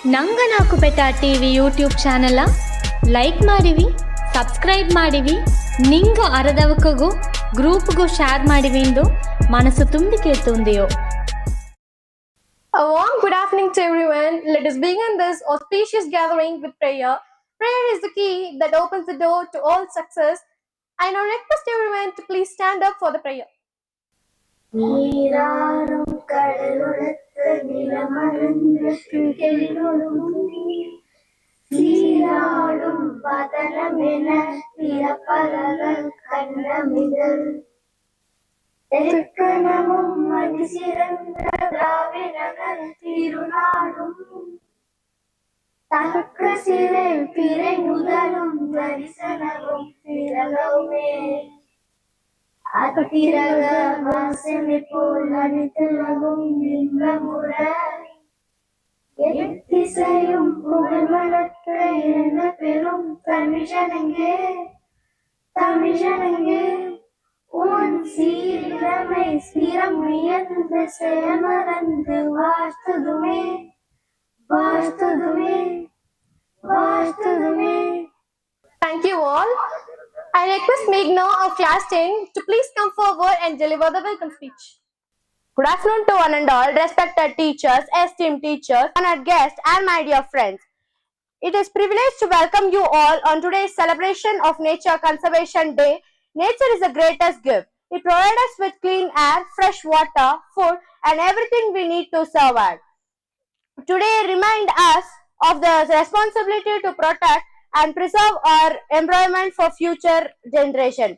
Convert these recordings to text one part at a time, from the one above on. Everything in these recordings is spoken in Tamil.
ನಂಗನಾಕು ಬೆಟ್ಟ ಟಿವಿ ಯೂಟ್ಯೂಬ್ ಚಾನಲ ಲೈಕ್ ಮಾಡಿವಿ, ಸಬ್ಸ್ಕ್ರೈಬ್ ಮಾಡಿವಿ, ನಿಂಗ ಅರದವಕಗೂ ಗ್ರೂಪ್ಗೂ ಶೇರ್ ಮಾಡಿವಿ ಎಂದು ಮನಸ್ಸು ತುಂಬಿ ಕೇಳ್ತುಂದೆಯೋ. A warm good afternoon to everyone. Let us begin this auspicious gathering with prayer. Prayer is the key that opens the door to all success. I now request everyone to please stand up for the prayer. நீராறும் கடலுளத்து நிலமருந்த சீராடும் பதனமென பிறப்பலர்கள் கண்ணமிதழ் தெற்கனமும் மதி சிறந்த திராவிடர்கள் திருநாடும் தக்க சிறை பிறை முதலும் தரிசனமும் பிறகவுமே அத்திரக வாசனை போல் அனைத்துலகும் இன்பமுற எத்திசையும் புகழ் வளர்க்க என்ன பெரும் தமிழனங்கே தமிழனங்கே உன் சீரிழமை சிரம் உயர்ந்து செயமறந்து வாழ்த்துதுமே வாழ்த்துதுமே வாழ்த்துதுமே. Thank you all. I request Meghna of class 10 to please come forward and deliver the welcome speech. Good afternoon to one and all, respected teachers, esteemed teachers, honored guests, and my dear friends. It is a privilege to welcome you all on today's celebration of Nature Conservation Day. Nature is the greatest gift. It provides us with clean air, fresh water, food, and everything we need to survive. Today, remind us of the responsibility to protect and preserve our environment for future generation.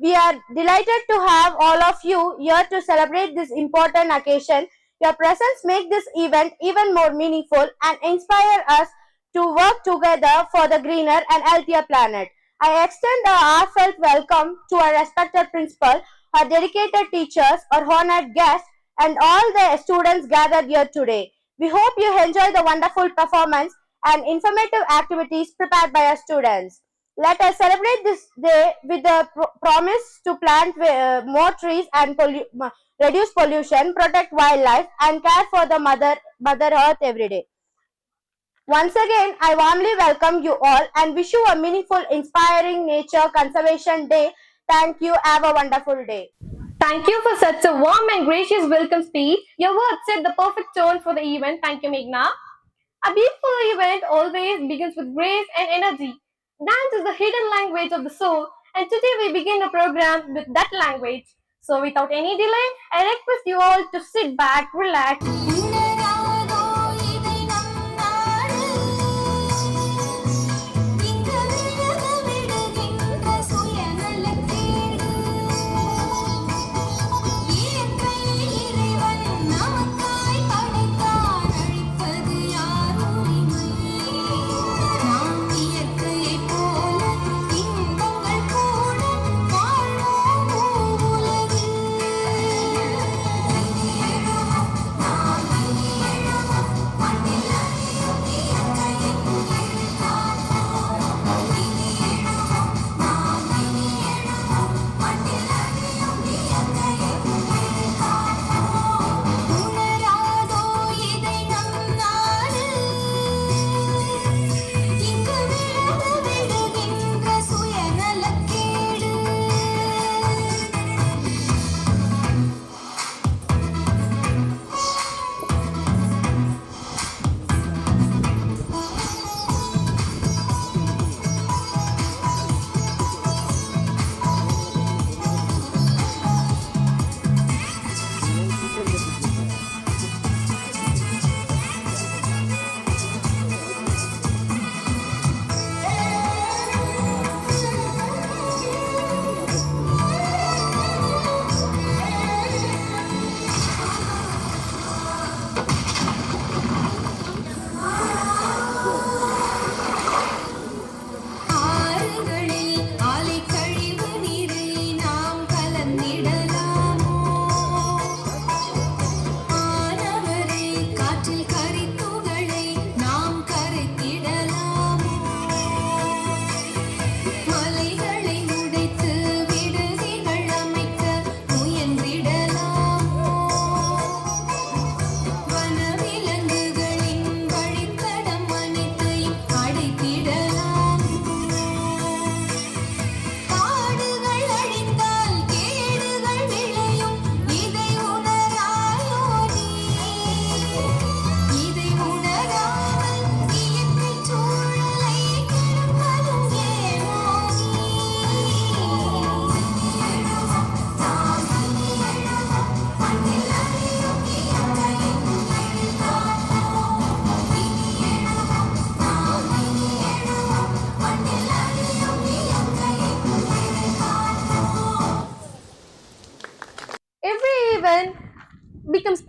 We are delighted to have all of you here to celebrate this important occasion. Your presence makes this event even more meaningful and inspire us to work together for the greener and healthier planet. I extend a heartfelt welcome to our respected principal, our dedicated teachers, our honored guests, and all the students gathered here today. We hope you enjoy the wonderful performance and informative activities prepared by our students. Let us celebrate this day with the promise to plant more trees and reduce pollution, protect wildlife, and care for the Mother Earth every day. Once again, I warmly welcome you all and wish you a meaningful, inspiring Nature Conservation Day. Thank you. Have a wonderful day. Thank you for such a warm and gracious welcome speech. Your words set the perfect tone for the event. Thank you, Meghna. A beautiful event always begins with grace and energy. Dance is the hidden language of the soul, and today we begin a program with that language. So without any delay, I request you all to sit back, relax.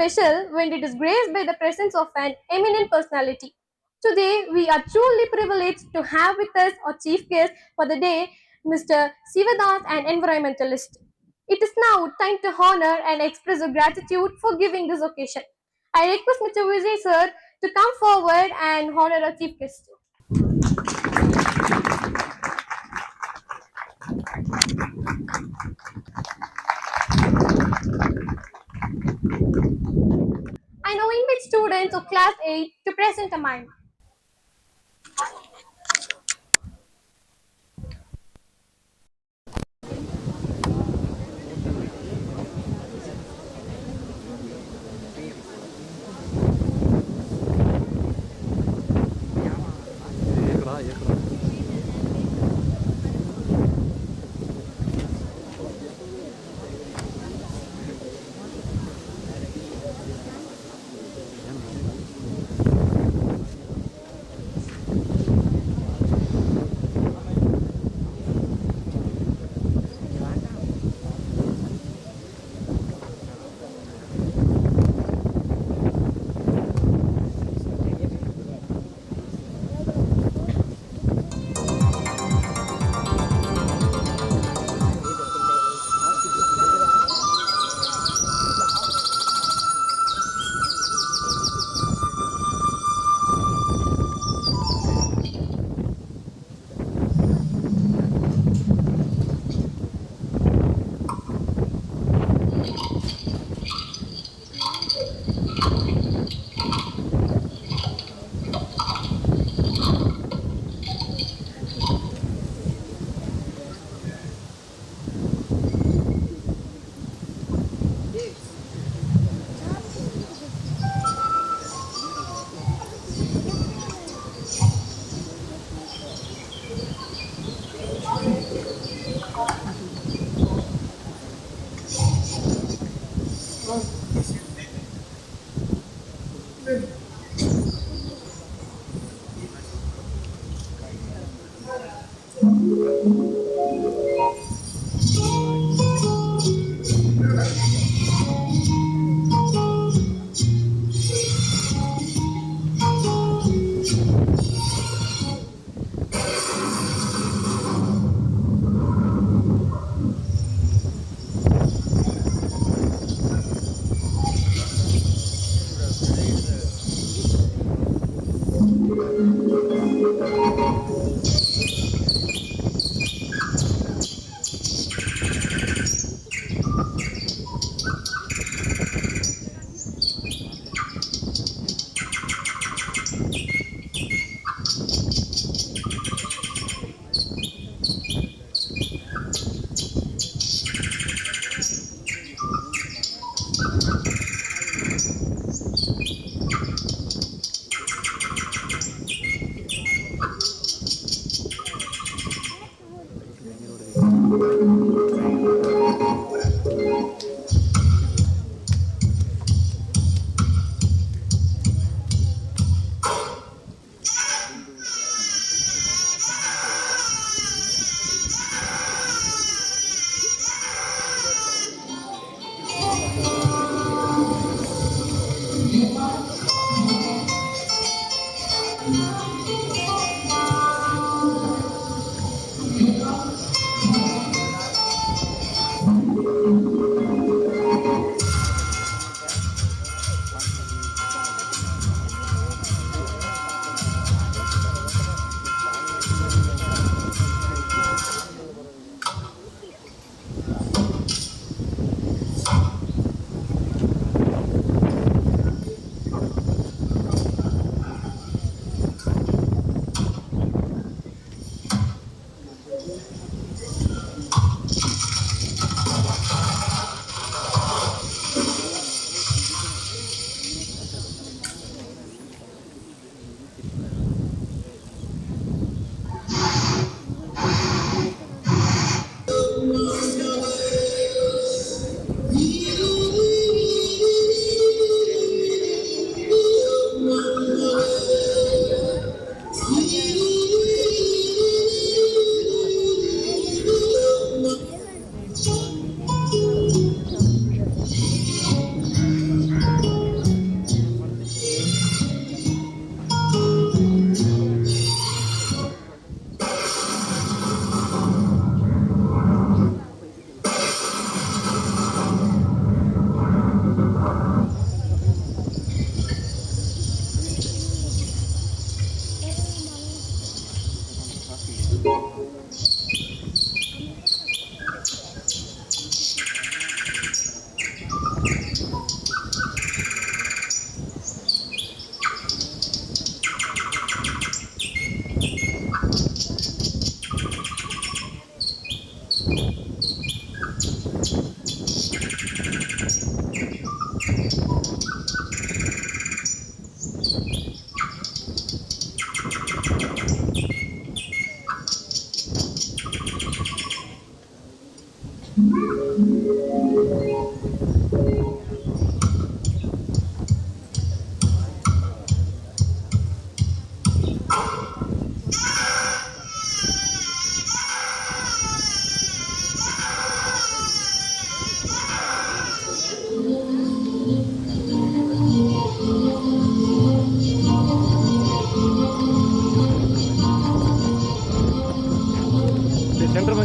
special when it is graced by the presence of an eminent personality. Today, we are truly privileged to have with us our chief guest for the day, Mr. Sivadas, an environmentalist. It is now time to honor and express our gratitude for giving this occasion. I request Mr. Vijay sir to come forward and honor our chief guest. I now invite students of class 8 to present a mime.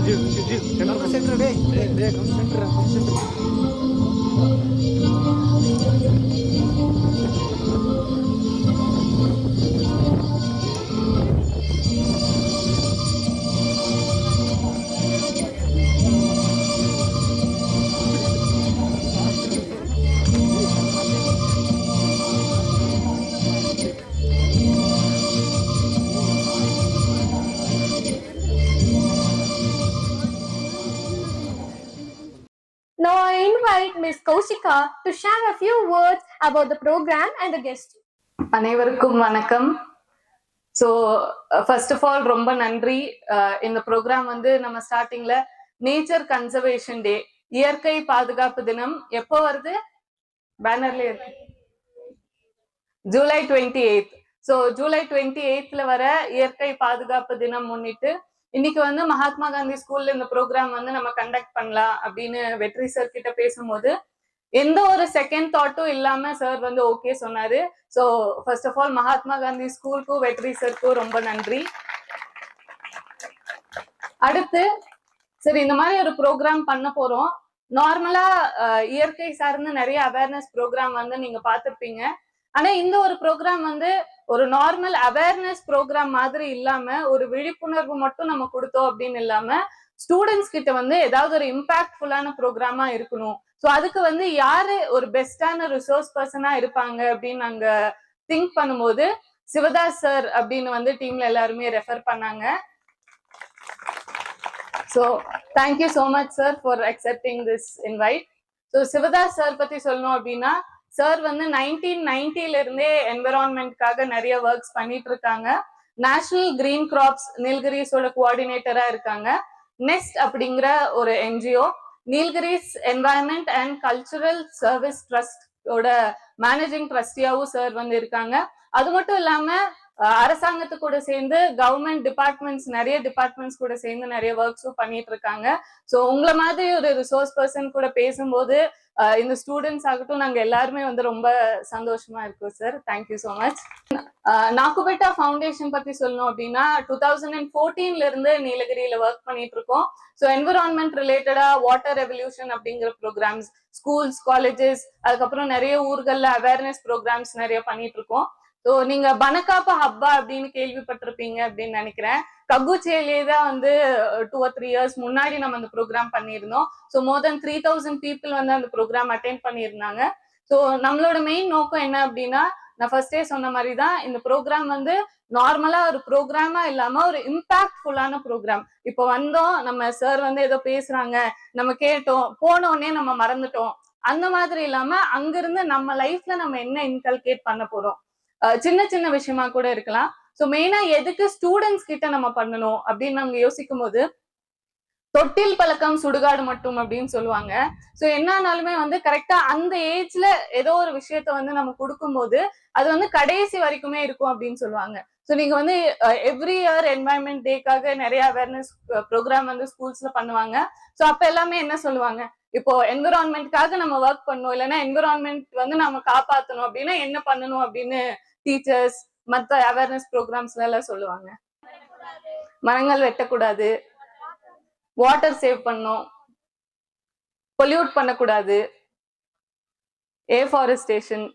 Now I invite Ms. Kaushika to share a few words about the program and the guest. அனைவருக்கும் வணக்கம். ஸோ ஃபர்ஸ்ட் ஆஃப் ஆல் ரொம்ப நன்றி. இந்த ப்ரோக்ராம் வந்து நம்ம ஸ்டார்டிங்ல நேச்சர் கன்சர்வேஷன் டே, இயற்கை பாதுகாப்பு தினம் எப்போ வருது? பேனர்ல இருக்கு, ஜூலை 28. ஸோ ஜூலை 28ல வர இயற்கை பாதுகாப்பு தினம் முன்னிட்டு இன்னைக்கு வந்து மகாத்மா காந்தி ஸ்கூல்ல இந்த ப்ரோக்ராம் வந்து நம்ம கண்டக்ட் பண்ணலாம் அப்படின்னு வெற்றி சார் கிட்ட பேசும்போது எந்த ஒரு செகண்ட் தாட்டும் இல்லாம சார் வந்து ஓகே சொன்னாரு. So first of all Mahatma Gandhi ஸ்கூலுக்கும் வெற்றி சாருக்கும் ரொம்ப நன்றி. அடுத்து சரி, இந்த மாதிரி ஒரு ப்ரோக்ராம் பண்ண போறோம். நார்மலா இயற்கை சார்ந்த நிறைய அவேர்னஸ் ப்ரோக்ராம் வந்து நீங்க பார்த்திருப்பீங்க. ஆனா இந்த ஒரு ப்ரோக்ராம் வந்து ஒரு நார்மல் அவேர்னஸ் ப்ரோக்ராம் மாதிரி இல்லாம ஒரு விழிப்புணர்வு மட்டும் நம்ம கொடுத்தோம் அப்படின்னு இல்லாம ஸ்டூடெண்ட்ஸ் கிட்ட வந்து ஏதாவது ஒரு இம்பாக்ட்ஃபுல்லான ப்ரோக்ராமா இருக்கணும். ஸோ அதுக்கு வந்து யாரு ஒரு பெஸ்டான ரிசோர்ஸ் பர்சனா இருப்பாங்க அப்படின்னு நாங்க திங்க் பண்ணும்போது சிவதாஸ் சார் அப்படின்னு வந்து டீம்ல எல்லாருமே ரெஃபர் பண்ணாங்க. So thank you so much sir for accepting this invite. So Sivadas sir பத்தி சொல்லணும் அப்படின்னா, சார் வந்து 1990ல இருந்தே என்விரான்மெண்ட்காக நிறைய ஒர்க்ஸ் பண்ணிட்டு இருக்காங்க. நேஷனல் கிரீன் கிராப்ஸ் நீல்கிரிஸோட கோஆர்டினேட்டரா இருக்காங்க. நெஸ்ட் அப்படிங்கிற ஒரு NGO, Nilgiris environment and cultural service ட்ரஸ்டோட மேனேஜிங் ட்ரஸ்டியாவும் சார் வந்து இருக்காங்க. அது மட்டும் இல்லாம அரசாங்கத்து கூட சேர்ந்து கவர்மெண்ட் டிபார்ட்மெண்ட்ஸ், நிறைய டிபார்ட்மெண்ட்ஸ் கூட சேர்ந்து நிறைய ஒர்க்ஸும் பண்ணிட்டு இருக்காங்க. ஸோ உங்களை மாதிரி ஒரு ரிசோர்ஸ் பர்சன் கூட பேசும்போது இந்த ஸ்டூடெண்ட்ஸ் ஆகட்டும் நாங்க எல்லாருமே வந்து ரொம்ப சந்தோஷமா இருக்கோம் sir. Thank you so much. Nakkubetta foundation பத்தி சொல்லணும் அப்படின்னா 2014ல இருந்து நீலகிரியில ஒர்க் பண்ணிட்டு இருக்கோம். ஸோ என்விரான்மெண்ட் ரிலேட்டடா வாட்டர் ரெவல்யூஷன் அப்படிங்கிற ப்ரோக்ராம்ஸ் ஸ்கூல்ஸ், காலேஜஸ், அதுக்கப்புறம் நிறைய ஊர்கள்ல அவேர்னஸ் ப்ரோக்ராம்ஸ் நிறைய பண்ணிட்டு இருக்கோம். ஸோ நீங்க பனகாப்பா ஹப்பா அப்படின்னு கேள்விப்பட்டிருப்பீங்க அப்படின்னு நினைக்கிறேன். ககுச்சேலியே தான் வந்து 2 or 3 years முன்னாடி நம்ம அந்த ப்ரோக்ராம் பண்ணியிருந்தோம். ஸோ மோர் தென் 3000 பீப்புள் வந்து அந்த ப்ரோக்ராம் அட்டென்ட் பண்ணியிருந்தாங்க. ஸோ நம்மளோட மெயின் நோக்கம் என்ன அப்படின்னா, நான் ஃபர்ஸ்டே சொன்ன மாதிரி தான் இந்த ப்ரோக்ராம் வந்து நார்மலா ஒரு ப்ரோக்ராமா இல்லாம ஒரு இம்பாக்ட்ஃபுல்லான ப்ரோக்ராம். இப்போ வந்தோம், நம்ம சார் வந்து ஏதோ பேசுறாங்க, நம்ம கேட்டோம், போனோடனே நம்ம மறந்துட்டோம், அந்த மாதிரி இல்லாம அங்கிருந்து நம்ம லைஃப்ல நம்ம என்ன இன்கல்கேட் பண்ண போறோம், சின்ன சின்ன விஷயமா கூட இருக்கலாம். ஸோ மெயினா எதுக்கு ஸ்டூடெண்ட்ஸ் கிட்ட நம்ம பண்ணணும் அப்படின்னு நாங்க யோசிக்கும் போது, தொட்டில் பழக்கம் சுடுகாடு மட்டும் அப்படின்னு சொல்லுவாங்க. ஸோ என்னாலுமே வந்து கரெக்டா அந்த ஏஜ்ல ஏதோ ஒரு விஷயத்த வந்து நம்ம கொடுக்கும்போது அது வந்து கடைசி வரைக்குமே இருக்கும் அப்படின்னு சொல்லுவாங்க. ஸோ நீங்க வந்து எவ்ரி இயர் என்வாயன்மெண்ட் டேக்காக நிறைய அவேர்னஸ் ப்ரோக்ராம் வந்து ஸ்கூல்ஸ்ல பண்ணுவாங்க. ஸோ அப்ப எல்லாமே என்ன சொல்லுவாங்க, இப்போ என்விரான்மெண்ட்காக நம்ம ஒர்க் பண்ணணும், இல்லைன்னா என்விரான்மெண்ட் வந்து நம்ம காப்பாற்றணும் அப்படின்னா என்ன பண்ணணும் அப்படின்னு டீச்சர்ஸ் மற்ற அவேர்னஸ் ப்ரோக்ராம்ஸ்ல எல்லாம் சொல்லுவாங்க. மரங்கள் வெட்டக்கூடாது, வாட்டர் சேவ் பண்ணணும், பொல்யூட் பண்ணக்கூடாது, ஏஃபாரஸ்டேஷன்,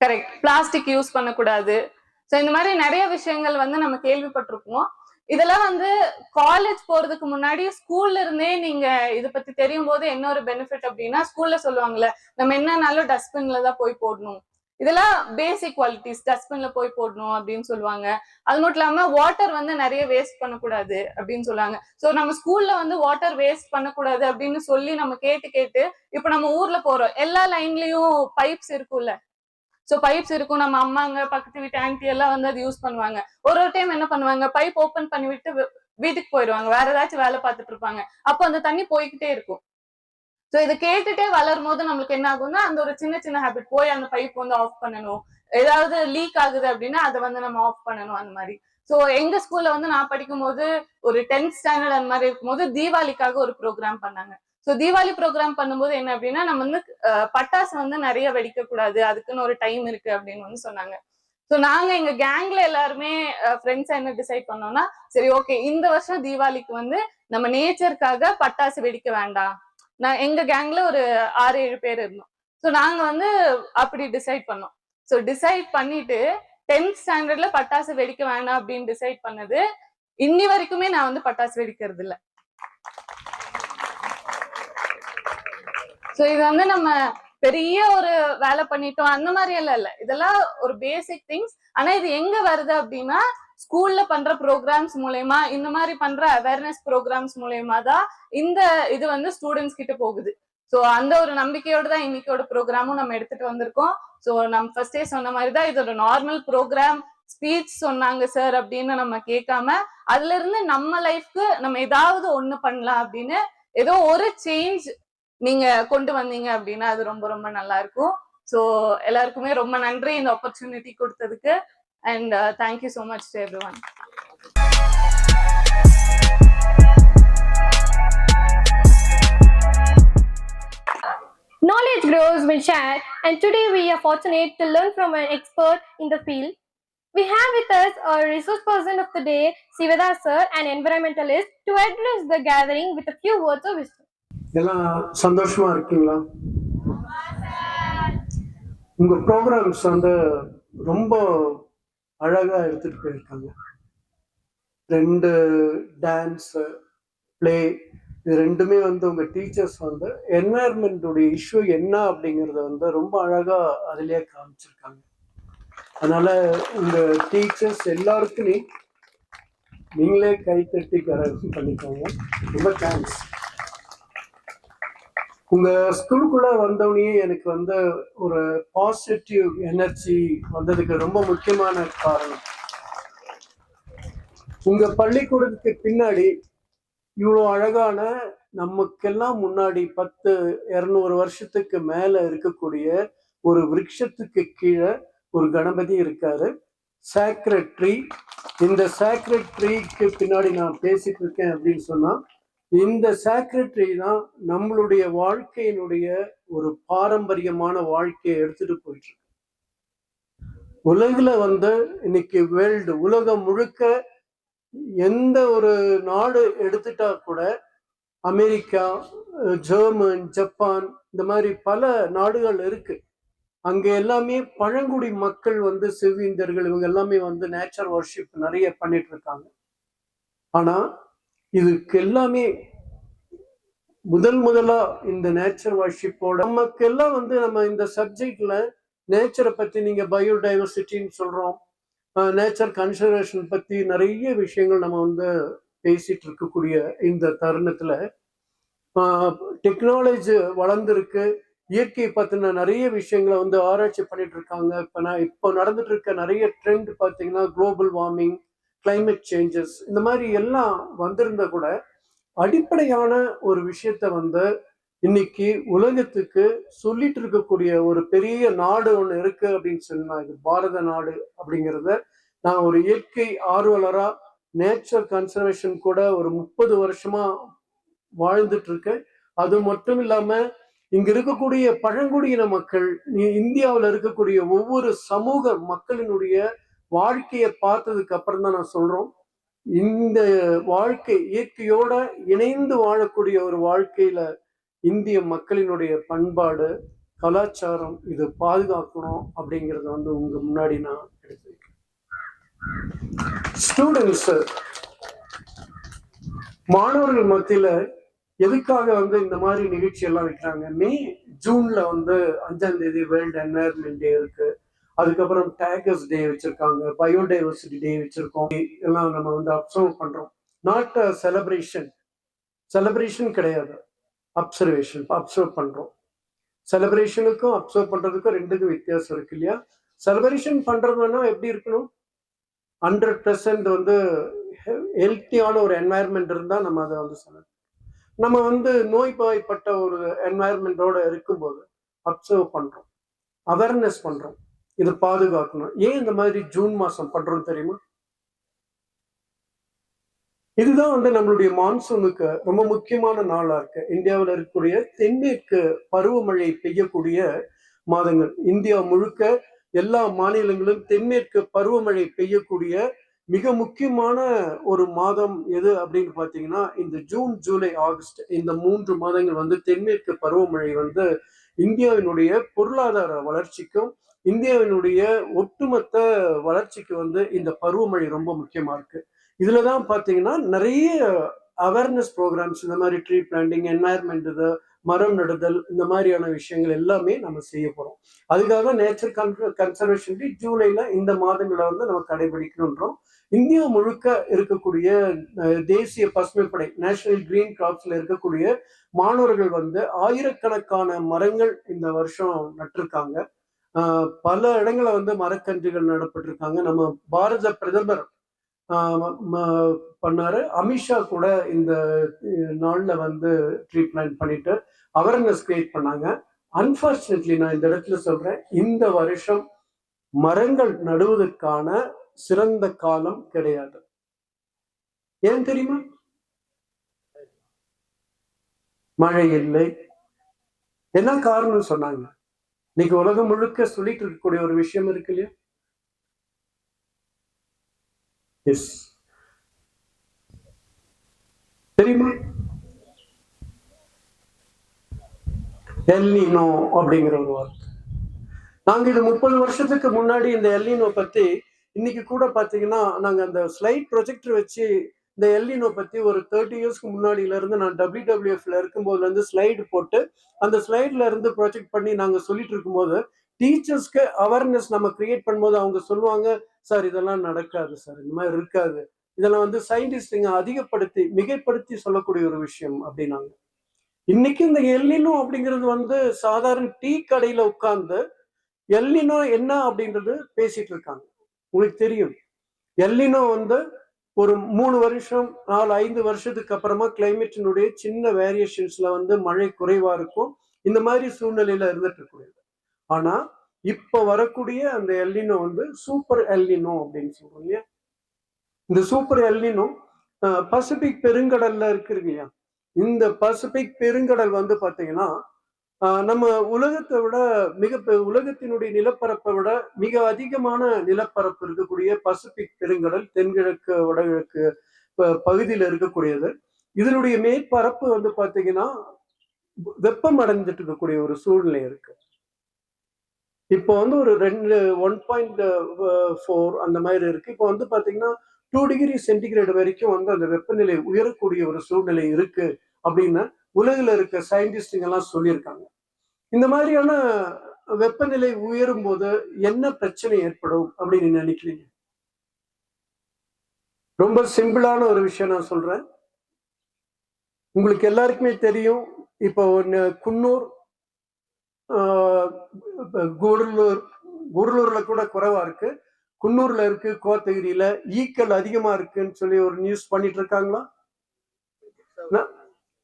கரெக்ட், பிளாஸ்டிக் யூஸ் பண்ணக்கூடாது. ஸோ இந்த மாதிரி நிறைய விஷயங்கள் வந்து நம்ம கேள்விப்பட்டிருப்போம். இதெல்லாம் வந்து காலேஜ் போறதுக்கு முன்னாடி ஸ்கூல்ல இருந்தே நீங்க இதை பத்தி தெரியும் போது என்ன ஒரு பெனிஃபிட் அப்படின்னா, ஸ்கூல்ல சொல்லுவாங்கல்ல நம்ம என்னன்னாலும் டஸ்ட்பின்ல தான் போய் போடணும், இதெல்லாம் பேசிக் குவாலிட்டிஸ், டஸ்ட்பின்ல போய் போடணும் அப்படின்னு சொல்லுவாங்க. அது மட்டும் இல்லாம வாட்டர் வந்து நிறைய வேஸ்ட் பண்ணக்கூடாது அப்படின்னு சொல்லுவாங்க. ஸோ நம்ம ஸ்கூல்ல வந்து வாட்டர் வேஸ்ட் பண்ணக்கூடாது அப்படின்னு சொல்லி நம்ம கேட்டு கேட்டு இப்ப நம்ம ஊர்ல போறோம், எல்லா லைன்லயும் பைப்ஸ் இருக்கும்ல. ஸோ பைப்ஸ் இருக்கும், நம்ம அம்மாங்க பக்கத்து வீட்டு ஆன்டி எல்லாம் வந்து அது யூஸ் பண்ணுவாங்க. ஒரு டைம் என்ன பண்ணுவாங்க, பைப் ஓப்பன் பண்ணி விட்டு வீட்டுக்கு போயிடுவாங்க, வேற ஏதாச்சும் வேலை பார்த்துட்டு இருப்பாங்க. அப்போ அந்த தண்ணி போய்கிட்டே இருக்கும். ஸோ இதை கேட்டுட்டே வளரும் போது நம்மளுக்கு என்ன ஆகும்னா, அந்த ஒரு சின்ன சின்ன ஹேபிட், போய் அந்த பைப் வந்து ஆஃப் பண்ணணும், ஏதாவது லீக் ஆகுது அப்படின்னா அதை வந்து நம்ம ஆஃப் பண்ணணும், அந்த மாதிரி. ஸோ எங்க ஸ்கூல்ல வந்து நான் படிக்கும் போது ஒரு 10th ஸ்டாண்டர்ட் அந்த மாதிரி இருக்கும்போது தீபாவளிக்காக ஒரு ப்ரோக்ராம் பண்ணாங்க. ஸோ தீபாவளி ப்ரோக்ராம் பண்ணும்போது என்ன அப்படின்னா, நம்ம வந்து பட்டாசு வந்து நிறைய வெடிக்க கூடாது, அதுக்குன்னு ஒரு டைம் இருக்கு அப்படின்னு வந்து சொன்னாங்க. ஸோ நாங்க எங்க கேங்ல எல்லாருமே ஃப்ரெண்ட்ஸா என்ன டிசைட் பண்ணோம்னா, சரி ஓகே இந்த வருஷம் தீபாவளிக்கு வந்து நம்ம நேச்சருக்காக பட்டாசு வெடிக்க வேண்டாம். எங்க கேங்ல ஒரு 6-7 பேர் இருந்தோம். ஸோ நாங்க வந்து அப்படி டிசைட் பண்ணோம். ஸோ டிசைட் பண்ணிட்டு 10th ஸ்டாண்டர்ட்ல பட்டாசு வெடிக்க வேண்டாம் அப்படின்னு டிசைட் பண்ணது இன்னி வரைக்குமே நான் வந்து பட்டாசு வெடிக்கிறது இல்ல. ஸோ இது வந்து நம்ம பெரிய ஒரு வேலை பண்ணிட்டோம் அந்த மாதிரி எல்லாம் இல்ல. இதெல்லாம் ஒரு பேசிக் திங்ஸ். ஆனா இது எங்க வருது அப்படின்னா, ஸ்கூல்ல பண்ற ப்ரோக்ராம்ஸ் மூலயமா, இந்த மாதிரி பண்ற அவேர்னஸ் ப்ரோக்ராம்ஸ் மூலயமா தான் இந்த இது வந்து ஸ்டூடெண்ட்ஸ் கிட்ட போகுது. ஸோ அந்த ஒரு நம்பிக்கையோட தான் இன்னைக்கோட ப்ரோக்ராமும் நம்ம எடுத்துட்டு வந்திருக்கோம். ஸோ நம்ம ஃபர்ஸ்டே சொன்ன மாதிரி தான் இது ஒரு நார்மல் ப்ரோக்ராம். ஸ்பீச் சொன்னாங்க சார் அப்படின்னு நம்ம கேட்காம, அதுல இருந்து நம்ம லைஃப்க்கு நம்ம ஏதாவது ஒண்ணு பண்ணலாம் அப்படின்னு ஏதோ ஒரு சேஞ்ச் நீங்க கொண்டு வந்தீங்க அப்படின்னா அது ரொம்ப ரொம்ப நல்லா இருக்கும். ஸோ எல்லாருக்குமே ரொம்ப நன்றி இந்த ஆப்பர்ச்சுனிட்டி கொடுத்ததுக்கு. And thank you so much to everyone. Knowledge grows when shared, and today we are fortunate to learn from an expert in the field. We have with us our resource person of the day, Sivada sir, an environmentalist, to address the gathering with a few words of wisdom. எல்லாம் சந்தோஷமா இருக்கீங்களா? உங்க ப்ரோக்ராம்ஸ் வந்து ரொம்ப அழகா எடுத்துட்டு போயிருக்காங்க. 2 டான்ஸ், பிளே, இது ரெண்டுமே வந்து உங்க டீச்சர்ஸ் வந்து என்வாயர்மெண்டோடைய இஷ்யூ என்ன அப்படிங்கிறத வந்து ரொம்ப அழகா அதிலேயே காமிச்சிருக்காங்க. அதனால உங்க டீச்சர்ஸ் எல்லாருக்குமே நீங்களே கைத்தட்டி பண்ணிக்கோங்க. ரொம்ப தேங்க்ஸ். உங்க ஸ்கூலுக்குள்ள வந்தவனே எனக்கு வந்து ஒரு பாசிட்டிவ் எனர்ஜி வந்ததுக்கு ரொம்ப முக்கியமான காரணம், உங்க பள்ளிக்கூடத்துக்கு பின்னாடி இவ்வளோ அழகான, நமக்கெல்லாம் முன்னாடி 10-200 வருஷத்துக்கு மேல இருக்கக்கூடிய ஒரு விருட்சத்துக்கு கீழே ஒரு கணபதி இருக்காரு, சாக்ரெட் ட்ரீ. இந்த சாக்ரெட் ட்ரீக்கு பின்னாடி நான் பேசிட்டு இருக்கேன் அப்படின்னு சொன்னா, இந்த சாக்ரெட் ட்ரீ தான் நம்மளுடைய வாழ்க்கையினுடைய ஒரு பாரம்பரியமான வாழ்க்கையை எடுத்துட்டு போயிட்டு இருக்கு. உலகில் வந்து இன்னைக்கு உலகம் முழுக்க எந்த ஒரு நாடு எடுத்துட்டா கூட, அமெரிக்கா, ஜெர்மன், ஜப்பான், இந்த மாதிரி பல நாடுகள் இருக்கு. அங்க எல்லாமே பழங்குடி மக்கள் வந்து செவ்வியந்தர்கள் இவங்க எல்லாமே வந்து நேச்சர் வர்ஷிப் நிறைய பண்ணிட்டு இருக்காங்க. ஆனா இதுக்கு எல்லாமே முதலா இந்த நேச்சர் வர்ஷிப்போட நமக்கு எல்லாம் வந்து நம்ம இந்த சப்ஜெக்ட்ல நேச்சரை பத்தி நீங்க பயோடைவர்சிட்டின்னு சொல்றோம், நேச்சர் கன்சர்வேஷன் பத்தி நிறைய விஷயங்கள் நம்ம வந்து பேசிட்டு இருக்கக்கூடிய இந்த தருணத்துல டெக்னாலஜி வளர்ந்துருக்கு. இயற்கை பத்தின நிறைய விஷயங்களை வந்து ஆராய்ச்சி பண்ணிட்டு இருக்காங்க. இப்போ நடந்துட்டு இருக்க நிறைய ட்ரெண்ட் பார்த்தீங்கன்னா குளோபல் வார்மிங், கிளைமேட் சேஞ்சஸ், இந்த மாதிரி எல்லாம் வந்திருந்தா கூட அடிப்படையான ஒரு விஷயத்த வந்து இன்னைக்கு உலகத்துக்கு சொல்லிட்டு இருக்கக்கூடிய ஒரு பெரிய நாடு ஒன்று இருக்கு அப்படின்னு சொன்னா இது பாரத நாடு அப்படிங்கிறத நான் ஒரு இயற்கை ஆர்வலரா நேச்சர் கன்சர்வேஷன் கூட ஒரு 30 வருஷமா வாழ்ந்துட்டு இருக்கேன். அது மட்டும் இல்லாம இங்க இருக்கக்கூடிய பழங்குடியின மக்கள், இந்தியாவில் இருக்கக்கூடிய ஒவ்வொரு சமூக மக்களினுடைய வாழ்க்கையை பார்த்ததுக்கு அப்புறம் தான் நான் சொல்றோம், இந்த வாழ்க்கை இயற்கையோட இணைந்து வாழக்கூடிய ஒரு வாழ்க்கையில இந்திய மக்களினுடைய பண்பாடு, கலாச்சாரம் இது பாதுகாக்கணும் அப்படிங்கிறத வந்து உங்க முன்னாடி நான் எடுத்து வைக்கிறேன். ஸ்டூடெண்ட்ஸ், மாணவர்கள் மத்தியில எதுக்காக வந்து இந்த மாதிரி நிகழ்ச்சி எல்லாம் வைக்கிறாங்க? ஜூன்ல வந்து 5ஆம் தேதி வேர்ல்டு என்வாயர்மெண்ட் டே இருக்கு. அதுக்கப்புறம் டேகர்ஸ் டே வச்சிருக்காங்க, பயோடைவர்சிட்டி டே வச்சிருக்கோம். எல்லாம் நம்ம வந்து அப்சர்வ் பண்றோம். நாட் அ செலிப்ரேஷன் கிடையாது, அப்சர்வ் பண்றோம். செலிப்ரேஷனுக்கும் அப்சர்வ் பண்றதுக்கும் ரெண்டுக்கும் வித்தியாசம் இருக்கு இல்லையா? செலிப்ரேஷன் பண்றதுன்னா எப்படி இருக்கணும்? 100% வந்து ஹெல்த்தியான ஒரு என்வாயர்மெண்ட் இருந்தா நம்ம அதை வந்து சொல்லணும். நம்ம வந்து நோய்வாய்ப்பட்ட ஒரு என்வாயர்மெண்டோட இருக்கும்போது அப்சர்வ் பண்றோம், அவேர்னஸ் பண்றோம், இதை பாதுகாக்கணும். ஏன் இந்த மாதிரி ஜூன் மாசம் பண்றோம் தெரியுமா? இதுதான் வந்து நம்மளுடைய மான்சூனுக்கு ரொம்ப முக்கியமான நாளா இருக்கு. இந்தியாவில் இருக்கக்கூடிய தென்மேற்கு பருவமழை பெய்யக்கூடிய மாதங்கள். இந்தியா முழுக்க எல்லா மாநிலங்களும் தென்மேற்கு பருவமழை பெய்யக்கூடிய மிக முக்கியமான ஒரு மாதம் எது அப்படின்னு பாத்தீங்கன்னா இந்த ஜூன், ஜூலை, ஆகஸ்ட் இந்த 3 மாதங்கள் வந்து தென்மேற்கு பருவமழை வந்து இந்தியாவினுடைய பொருளாதார வளர்ச்சிக்கும் இந்தியாவினுடைய ஒட்டுமொத்த வளர்ச்சிக்கு வந்து இந்த பருவமழை ரொம்ப முக்கியமா இருக்கு. இதுலதான் பாத்தீங்கன்னா நிறைய அவேர்னஸ் ப்ரோக்ராம்ஸ், இந்த மாதிரி ட்ரீ பிளான்டிங், என்வாயர்மெண்ட், இது மரம் நடுதல், இந்த மாதிரியான விஷயங்கள் எல்லாமே நம்ம செய்ய போறோம். அதுக்காக நேச்சர் கன்சர்வேஷன் டே ஜூலைல இந்த மாதங்களை வந்து நம்ம கடைபிடிக்கணுன்றோம். இந்தியா முழுக்க இருக்கக்கூடிய தேசிய பசுமைப்படை நேஷனல் கிரீன் கிராப்ஸ்ல இருக்கக்கூடிய மாணவர்கள் வந்து ஆயிரக்கணக்கான மரங்கள் இந்த வருஷம் நட்டிருக்காங்க. பல இடங்களை வந்து மரக்கன்றுகள் நடப்பட்டிருக்காங்க. நம்ம பாரத பிரதமர் பண்ணாரு, அமித்ஷா கூட இந்த நாள்ல வந்து ட்ரீட்மெண்ட் பண்ணிட்டு அவேர்னஸ் கிரியேட் பண்ணாங்க. அன்பார்ச்சுனேட்லி நான் இந்த இடத்துல சொல்றேன், இந்த வருஷம் மரங்கள் நடுவதற்கான சிறந்த காலம் கிடையாது. ஏன் தெரியுமா? மழை இல்லை. என்ன காரணம் சொன்னாங்க? இன்னைக்கு உலகம் முழுக்க சொல்லிட்டு இருக்கக்கூடிய ஒரு விஷயம் இருக்கு இல்லையா? எஸ், தெரியுமா? எல்னினோ அப்படிங்கிற ஒரு வார்த்தை. நாங்க இது 30 வருஷத்துக்கு முன்னாடி இந்த எல்னினோ பத்தி, இன்னைக்கு கூட பாத்தீங்கன்னா நாங்க அந்த ஸ்லைட் ப்ரொஜெக்டர் வச்சு இந்த எல்னினோ பத்தி ஒரு 30 இயர்ஸ்க்கு முன்னாடியில இருந்து நான் WWFல இருக்கும்போதுல இருந்து ஸ்லைடு போட்டு அந்த ஸ்லைட்ல இருந்து ப்ரொஜெக்ட் பண்ணி நாங்க சொல்லிட்டு இருக்கும்போது டீச்சர்ஸ்க்கு அவேர்னஸ் நம்ம கிரியேட் பண்ணும்போது அவங்க சொல்லுவாங்க, சார் இதெல்லாம் நடக்காது சார், இந்த மாதிரி இருக்காது, இதெல்லாம் வந்து சயின்டிஸ்டுங்க அதிகப்படுத்தி மிகைப்படுத்தி சொல்லக்கூடிய ஒரு விஷயம் அப்படின்னாங்க. இன்னைக்கு இந்த எல்னினோ அப்படிங்கிறது வந்து சாதாரண டீ கடையில உட்கார்ந்து எல்னினோ என்ன அப்படின்றது பேசிட்டு இருக்காங்க. உங்களுக்கு தெரியும், எல்னினோ வந்து ஒரு 3 வருஷம் 4-5 வருஷத்துக்கு அப்புறமா கிளைமேட்டினுடைய சின்ன வேரியேஷன்ஸ்ல வந்து மழை குறைவா இருக்கும். இந்த மாதிரி சூழ்நிலையில இருந்துட்டு இருக்கக்கூடியது. ஆனா இப்ப வரக்கூடிய அந்த எல்னினோ வந்து சூப்பர் எல்னினோ அப்படின்னு சொல்றோம் இல்லையா? இந்த சூப்பர் எல்னினோ பசிபிக் பெருங்கடல்ல இருக்கு இல்லையா? இந்த பசிபிக் பெருங்கடல் வந்து பாத்தீங்கன்னா நம்ம உலகத்தை விட உலகத்தினுடைய நிலப்பரப்பை விட மிக அதிகமான நிலப்பரப்பு இருக்கக்கூடிய பசிபிக் பெருங்கடல் தென்கிழக்கு வடகிழக்கு பகுதியில இருக்கக்கூடியது. இதனுடைய மேற்பரப்பு வந்து பாத்தீங்கன்னா வெப்பம் அடைஞ்சிட்டு இருக்கக்கூடிய ஒரு சூழ்நிலை இருக்கு. இப்போ வந்து ஒரு 1.4 அந்த மாதிரி இருக்கு. இப்போ வந்து பாத்தீங்கன்னா 2 டிகிரி சென்டிகிரேட் வரைக்கும் வந்து அந்த வெப்பநிலை உயரக்கூடிய ஒரு சூழ்நிலை இருக்கு அப்படின்னு உலகில் இருக்க சயின்டிஸ்டுங்க எல்லாம் சொல்லியிருக்காங்க. இந்த மாதிரியான வெப்பநிலை உயரும் போது என்ன பிரச்சனை ஏற்படும் அப்படின்னு நினைக்கிறீங்க? ரொம்ப சிம்பிளான ஒரு விஷயம் நான் சொல்றேன். உங்களுக்கு எல்லாருக்குமே தெரியும், இப்போ குன்னூர், கூடலூர்ல கூட குறைவா இருக்கு, குன்னூர்ல இருக்கு, கோத்தகிரியில ஈக்கள் அதிகமா இருக்குன்னு சொல்லி ஒரு நியூஸ் பண்ணிட்டு இருக்காங்களா?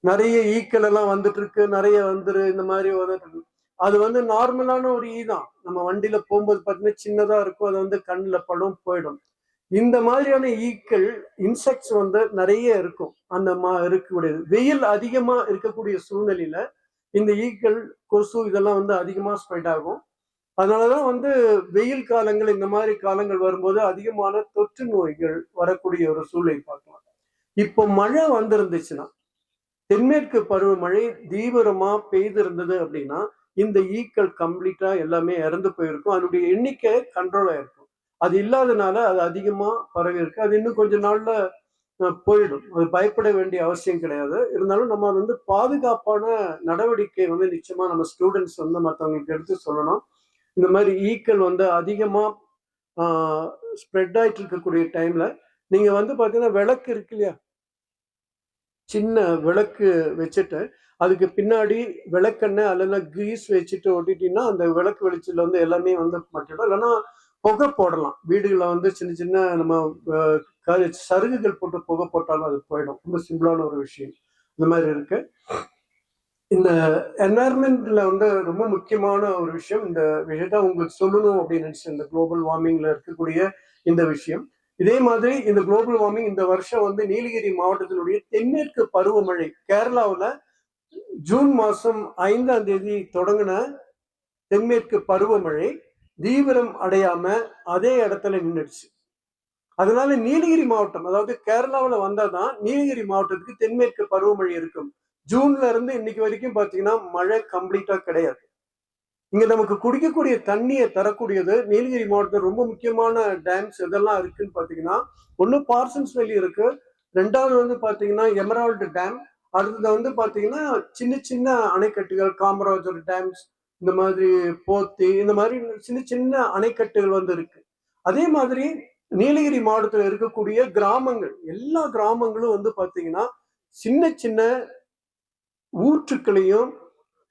நிறைய ஈக்கள் எல்லாம் வந்துட்டு இருக்கு, நிறைய வந்துரு இந்த மாதிரி வந்துட்டு. அது வந்து நார்மலான ஒரு ஈ தான். நம்ம வண்டியில போகும்போது பார்த்தீங்கன்னா சின்னதா இருக்கும், அது வந்து கண்ணில் படும் போயிடும். இந்த மாதிரியான ஈக்கள் இன்செக்ட்ஸ் வந்து நிறைய இருக்கும். அந்த இருக்கக்கூடியது வெயில் அதிகமா இருக்கக்கூடிய சூழ்நிலையில இந்த ஈக்கள், கொசு இதெல்லாம் வந்து அதிகமா ஸ்ப்ரெட் ஆகும். அதனாலதான் வந்து வெயில் காலங்கள் இந்த மாதிரி காலங்கள் வரும்போது அதிகமான தொற்று நோய்கள் வரக்கூடிய ஒரு சூழ்நிலை பார்க்கலாம். இப்போ மழை வந்திருந்துச்சுன்னா, தென்மேற்கு பருவமழை தீவிரமா பெய்திருந்தது அப்படின்னா இந்த ஈக்கள் கம்ப்ளீட்டா எல்லாமே இறந்து போயிருக்கும். அதனுடைய எண்ணிக்கை கண்ட்ரோல் ஆயிருக்கும். அது இல்லாதனால அது அதிகமா பரவி இருக்கு. அது இன்னும் கொஞ்ச நாள்ல போயிடும். அது பயப்பட வேண்டிய அவசியம் கிடையாது. இருந்தாலும் நம்ம வந்து பாதுகாப்பான நடவடிக்கை வந்து நிச்சயமா நம்ம ஸ்டூடெண்ட்ஸ் வந்து மற்றவங்களுக்கு எடுத்து சொல்லணும். இந்த மாதிரி ஈக்கள் வந்து அதிகமா ஸ்ப்ரெட் ஆயிட்டு இருக்கக்கூடிய டைம்ல நீங்க வந்து பாத்தீங்கன்னா விளக்கு இருக்கு இல்லையா, சின்ன விளக்கு வச்சுட்டு அதுக்கு பின்னாடி விளக்கெண்ணெய் அல்லனா கிரீஸ் வச்சுட்டு ஒட்டிட்டீங்கன்னா அந்த விளக்கு வெளிச்சத்துல வந்து எல்லாமே வந்து மாட்டிடும். இல்லைன்னா புகை போடலாம். வீடுகளை வந்து சின்ன சின்ன நம்ம சருகுகள் போட்டு புகை போட்டாலும் அது போயிடும். ரொம்ப சிம்பிளான ஒரு விஷயம். இந்த மாதிரி இருக்கு. இந்த என்வாயர்மெண்ட்ல வந்து ரொம்ப முக்கியமான ஒரு விஷயம். இந்த விஷயத்த உங்களுக்கு சொல்லணும் அப்படின்னு நினைச்சேன். இந்த குளோபல் வார்மிங்ல இருக்கக்கூடிய இந்த விஷயம். இதே மாதிரி இந்த குளோபல் வார்மிங் இந்த வருஷம் வந்து நீலகிரி மாவட்டத்தினுடைய தென்மேற்கு பருவமழை கேரளாவில் ஜூன் மாசம் 5ஆம் தேதி தொடங்கின தென்மேற்கு பருவமழை தீவிரம் அடையாம அதே இடத்துல நின்றுடுச்சு. அதனால நீலகிரி மாவட்டம், அதாவது கேரளாவில் வந்தாதான் நீலகிரி மாவட்டத்துக்கு தென்மேற்கு பருவமழை இருக்கும். ஜூன்ல இருந்து இன்னைக்கு வரைக்கும் பாத்தீங்கன்னா மழை கம்ப்ளீட்டா கிடையாது. இங்க நமக்கு குடிக்கக்கூடிய தண்ணியை தரக்கூடியது நீலகிரி மாவட்டத்தில் ரொம்ப முக்கியமான டேம்ஸ் எதெல்லாம் இருக்குன்னு பாத்தீங்கன்னா, ஒண்ணு பார்சன்ஸ் வேலி இருக்கு, ரெண்டாவது வந்து பாத்தீங்கன்னா எமரால்டு டேம், அடுத்தது வந்து பாத்தீங்கன்னா சின்ன சின்ன அணைக்கட்டுகள், காமராஜர் டேம்ஸ், இந்த மாதிரி போத்தி, இந்த மாதிரி சின்ன சின்ன அணைக்கட்டுகள் வந்து இருக்கு. அதே மாதிரி நீலகிரி மாவட்டத்தில் இருக்கக்கூடிய கிராமங்கள், எல்லா கிராமங்களும் வந்து பாத்தீங்கன்னா சின்ன சின்ன ஊற்றுக்களையும்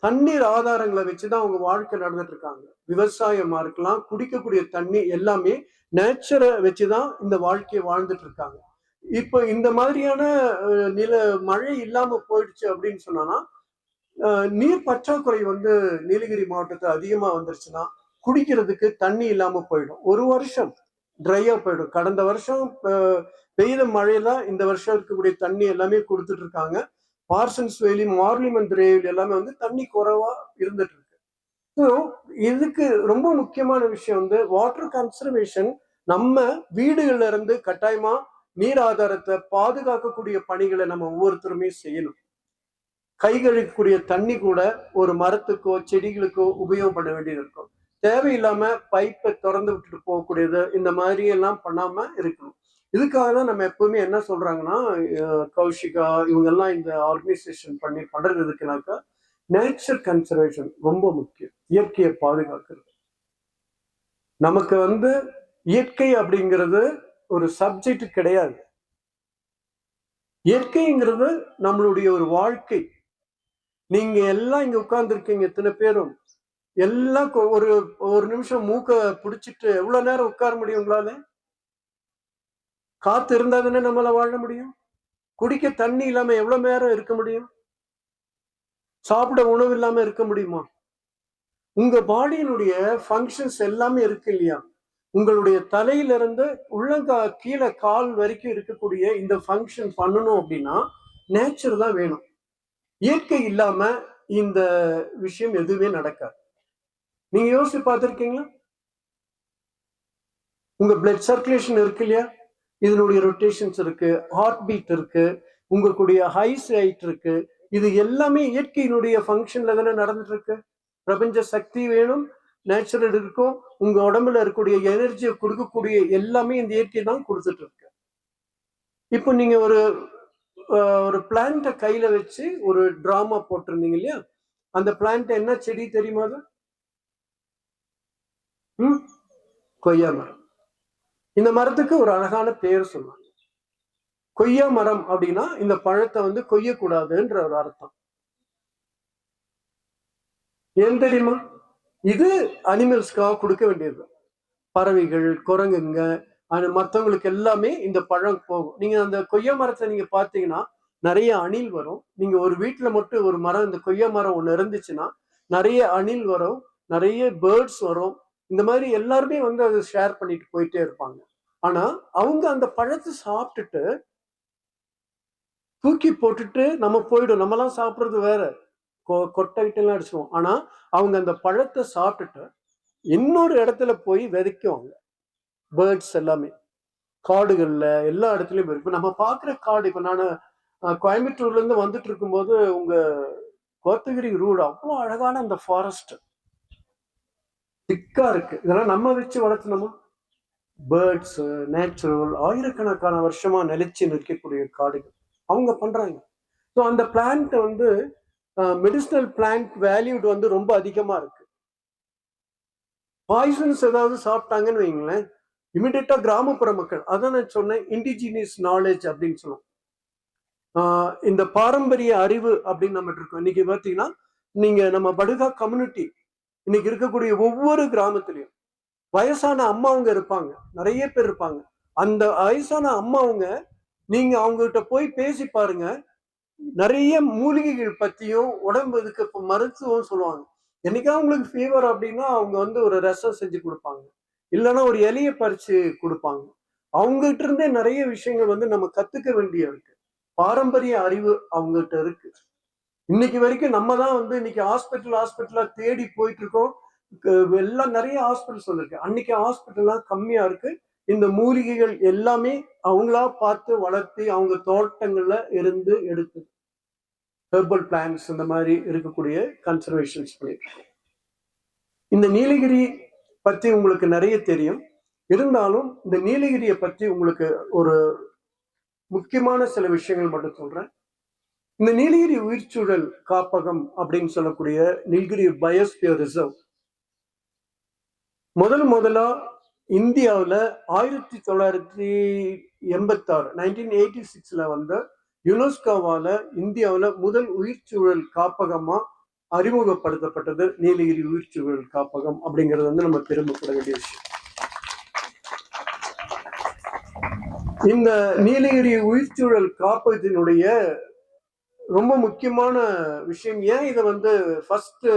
தண்ணீர் ஆதாரங்களை வச்சுதான் அவங்க வாழ்க்கை நடந்துட்டு இருக்காங்க. விவசாயமா இருக்கலாம், குடிக்கக்கூடிய தண்ணி எல்லாமே நேச்சரை வச்சுதான் இந்த வாழ்க்கையை வாழ்ந்துட்டு இருக்காங்க. இப்ப இந்த மாதிரியான நில மழை இல்லாம போயிடுச்சு அப்படின்னு சொன்னா, நீர் பற்றாக்குறை வந்து நீலகிரி மாவட்டத்துல அதிகமா வந்துருச்சுன்னா குடிக்கிறதுக்கு தண்ணி இல்லாம போயிடும். ஒரு வருஷம் ட்ரையா போயிடும். கடந்த வருஷம் பெய்த மழையில இந்த வருஷம் இருக்கக்கூடிய தண்ணி எல்லாமே கொடுத்துட்டு இருக்காங்க. பார்சன்ஸ் வேலி, மார்லிமெண்ட் ரேவில் எல்லாமே வந்து தண்ணி குறைவா இருந்துட்டு இருக்கு. ஸோ இதுக்கு ரொம்ப முக்கியமான விஷயம் வந்து வாட்டர் கன்சர்வேஷன். நம்ம வீடுகள்ல இருந்து கட்டாயமா நீர் ஆதாரத்தை பாதுகாக்கக்கூடிய பணிகளை நம்ம ஒவ்வொருத்தருமே செய்யணும். கை கழுவக்கூடிய தண்ணி கூட ஒரு மரத்துக்கோ செடிகளுக்கோ உபயோகம் பண்ண வேண்டியது இருக்கும். தேவையில்லாம பைப்பை திறந்து விட்டுட்டு போகக்கூடியது, இந்த மாதிரி எல்லாம் பண்ணாம இருக்கணும். இதுக்காக தான் நம்ம எப்பவுமே என்ன சொல்றாங்கன்னா, கௌஷிகா இவங்கெல்லாம் இந்த ஆர்கனைசேஷன் பண்றது எதுக்குனாக்கா, நேச்சர் கன்சர்வேஷன் ரொம்ப முக்கியம். இயற்கையை பாதுகாக்கிறது. நமக்கு வந்து இயற்கை அப்படிங்கிறது ஒரு சப்ஜெக்ட் கிடையாது. இயற்கைங்கிறது நம்மளுடைய ஒரு வாழ்க்கை. நீங்க எல்லாம் இங்க உட்கார்ந்து இருக்கீங்க, இத்தனை பேரும் எல்லாம் ஒரு ஒரு நிமிஷம் மூக்க பிடிச்சிட்டு எவ்வளவு நேரம் உட்கார முடியும் உங்களால? காத்து இருந்தா தானே நம்மளால வாழ முடியும். குடிக்க தண்ணி இல்லாம எவ்வளவு நேரம் இருக்க முடியும்? சாப்பிட உணவு இல்லாம இருக்க முடியுமா? உங்க பாடியினுடைய ஃபங்க்ஷன்ஸ் எல்லாமே இருக்கு இல்லையா? உங்களுடைய தலையிலிருந்து கீழே கால் வரைக்கும் இருக்கக்கூடிய இந்த ஃபங்க்ஷன் பண்ணணும் அப்படின்னா நேச்சர் தான் வேணும். இயற்கை இல்லாம இந்த விஷயம் எதுவுமே நடக்காது. நீங்க யோசிச்சு பார்த்திருக்கீங்களா? உங்க பிளட் சர்க்குலேஷன் இருக்கு இல்லையா, இதனுடைய ரொட்டேஷன்ஸ் இருக்கு, ஹார்ட் பீட் இருக்கு, உங்களுடைய ஹைஸ் ஹைட் இருக்கு, இது எல்லாமே இயற்கையினுடைய ஃபங்க்ஷன்ல தானே நடந்துட்டு இருக்கு. பிரபஞ்ச சக்தி வேணும், நேச்சுரல் இருக்கும், உங்க உடம்புல இருக்கக்கூடிய எனர்ஜியை கொடுக்கக்கூடிய எல்லாமே இந்த இயற்கை தான் கொடுத்துட்டு இருக்கு. இப்போ நீங்க ஒரு பிளான்ட்டை கையில வச்சு ஒரு டிராமா போட்டிருந்தீங்க இல்லையா, அந்த பிளான்ட் என்ன செடி தெரியுமா? அது கொய்யா மரம். இந்த மரத்துக்கு ஒரு அழகான பேர் சொல்லுவாங்க. கொய்யா மரம் அப்படின்னா இந்த பழத்தை வந்து கொய்யக்கூடாதுன்ற ஒரு அர்த்தம். ஏன் தெரியுமா? இது அனிமல்ஸ்க்காக கொடுக்க வேண்டியது. பறவைகள், குரங்குங்க, மற்றவங்களுக்கு எல்லாமே இந்த பழம் போகும். நீங்க அந்த கொய்யா மரத்தை நீங்க பார்த்தீங்கன்னா நிறைய அணில் வரும். நீங்க ஒரு வீட்டுல மட்டும் ஒரு மரம், இந்த கொய்யா மரம் ஒண்ணு இருந்துச்சுன்னா நிறைய அணில் வரும், நிறைய பேர்ட்ஸ் வரும். இந்த மாதிரி எல்லாருமே வந்து அதை ஷேர் பண்ணிட்டு போயிட்டே இருப்பாங்க. ஆனா அவங்க அந்த பழத்தை சாப்பிட்டுட்டு தூக்கி போட்டுட்டு நம்ம போயிடும். நம்மலாம் சாப்பிட்றது வேற, கொட்டைகிட்டெல்லாம் அடிச்சிடுவோம். ஆனா அவங்க அந்த பழத்தை சாப்பிட்டுட்டு இன்னொரு இடத்துல போய் விதைக்குவாங்க. பேர்ட்ஸ் எல்லாமே காடுகள்ல எல்லா இடத்துலயும் இருக்கு. நம்ம பாக்குற காடு, இப்ப நான் கோயம்புத்தூர்ல இருந்து வந்துட்டு இருக்கும்போது உங்க கோத்தகிரி ரூட் அவ்வளோ அழகான அந்த ஃபாரஸ்ட் திக்கா இருக்கு. இதெல்லாம் நம்ம வச்சு வளர்த்தணுமா? பேர்ட்ஸ், நேச்சுரல், ஆயிரக்கணக்கான வருஷமா நிலைச்சு நிற்கக்கூடிய காடுகள் அவங்க பண்றாங்க. ஸோ அந்த பிளான்ட் வந்து மெடிசினல் பிளான்ட் வேல்யூட் வந்து ரொம்ப அதிகமா இருக்கு. பாய்சன்ஸ் ஏதாவது சாப்பிட்டாங்கன்னு வைங்களேன், இமிடியேட்டா கிராமப்புற மக்கள், அதான் நான் சொன்னேன் இண்டிஜினியஸ் நாலேஜ் அப்படின்னு சொல்லுவோம். இந்த பாரம்பரிய அறிவு அப்படின்னு நம்ம இருக்கோம். இன்னைக்கு பார்த்தீங்கன்னா நீங்க நம்ம படுகா கம்யூனிட்டி இன்னைக்கு இருக்கக்கூடிய ஒவ்வொரு கிராமத்திலையும் வயசான அம்மாவுங்க இருப்பாங்க, நிறைய பேர் இருப்பாங்க. அந்த வயசான அம்மாவுங்க நீங்க அவங்க கிட்ட போய் பேசி பாருங்க, நிறைய மூலிகைகள் பத்தியும் உடம்பு இதுக்கு மருத்துவம் சொல்லுவாங்க. என்னைக்கா உங்களுக்கு ஃபீவர் அப்படின்னா அவங்க வந்து ஒரு ரசம் செஞ்சு கொடுப்பாங்க, இல்லைன்னா ஒரு இலையை பறிச்சு கொடுப்பாங்க. அவங்க கிட்ட இருந்தே நிறைய விஷயங்கள் வந்து நம்ம கத்துக்க வேண்டிய இருக்கு. பாரம்பரிய அறிவு அவங்க கிட்ட இருக்கு. இன்னைக்கு வரைக்கும் நம்ம தான் வந்து இன்னைக்கு ஹாஸ்பிட்டலா தேடி போயிட்டு இருக்கோம். எல்லாம் நிறைய ஹாஸ்பிட்டல்ஸ் வந்திருக்கு. அன்னைக்கு ஹாஸ்பிட்டல்லாம் கம்மியா இருக்கு. இந்த மூலிகைகள் எல்லாமே அவங்களா பார்த்து வளர்த்தி அவங்க தோட்டங்கள்ல இருந்து எடுத்து ஹெர்பல் பிளான்ஸ் இந்த மாதிரி இருக்கக்கூடிய கன்சர்வேஷன்ஸ் பண்ணிட்டு. இந்த நீலகிரி பத்தி உங்களுக்கு நிறைய தெரியும். இருந்தாலும் இந்த நீலகிரியை பற்றி உங்களுக்கு ஒரு முக்கியமான சில விஷயங்கள் மட்டும் சொல்றேன். இந்த நீலகிரி உயிர்ச்சூழல் காப்பகம் அப்படின்னு சொல்லக்கூடிய நீலகிரி பயோஸ்பியர் ரிசர்வ் முதலா இந்தியாவில் 1986 1986 வந்த யுனெஸ்கோவால இந்தியாவில் முதல் உயிர்ச்சூழல் காப்பகமா அறிமுகப்படுத்தப்பட்டது நீலகிரி உயிர்ச்சூழல் காப்பகம் அப்படிங்கிறது வந்து நம்ம பெருமைப்பட வேண்டிய விஷயம். இந்த நீலகிரி உயிர்ச்சூழல் காப்பகத்தினுடைய ரொம்ப முக்கியமான விஷயம், ஏன் இதை வந்து ஃபர்ஸ்ட்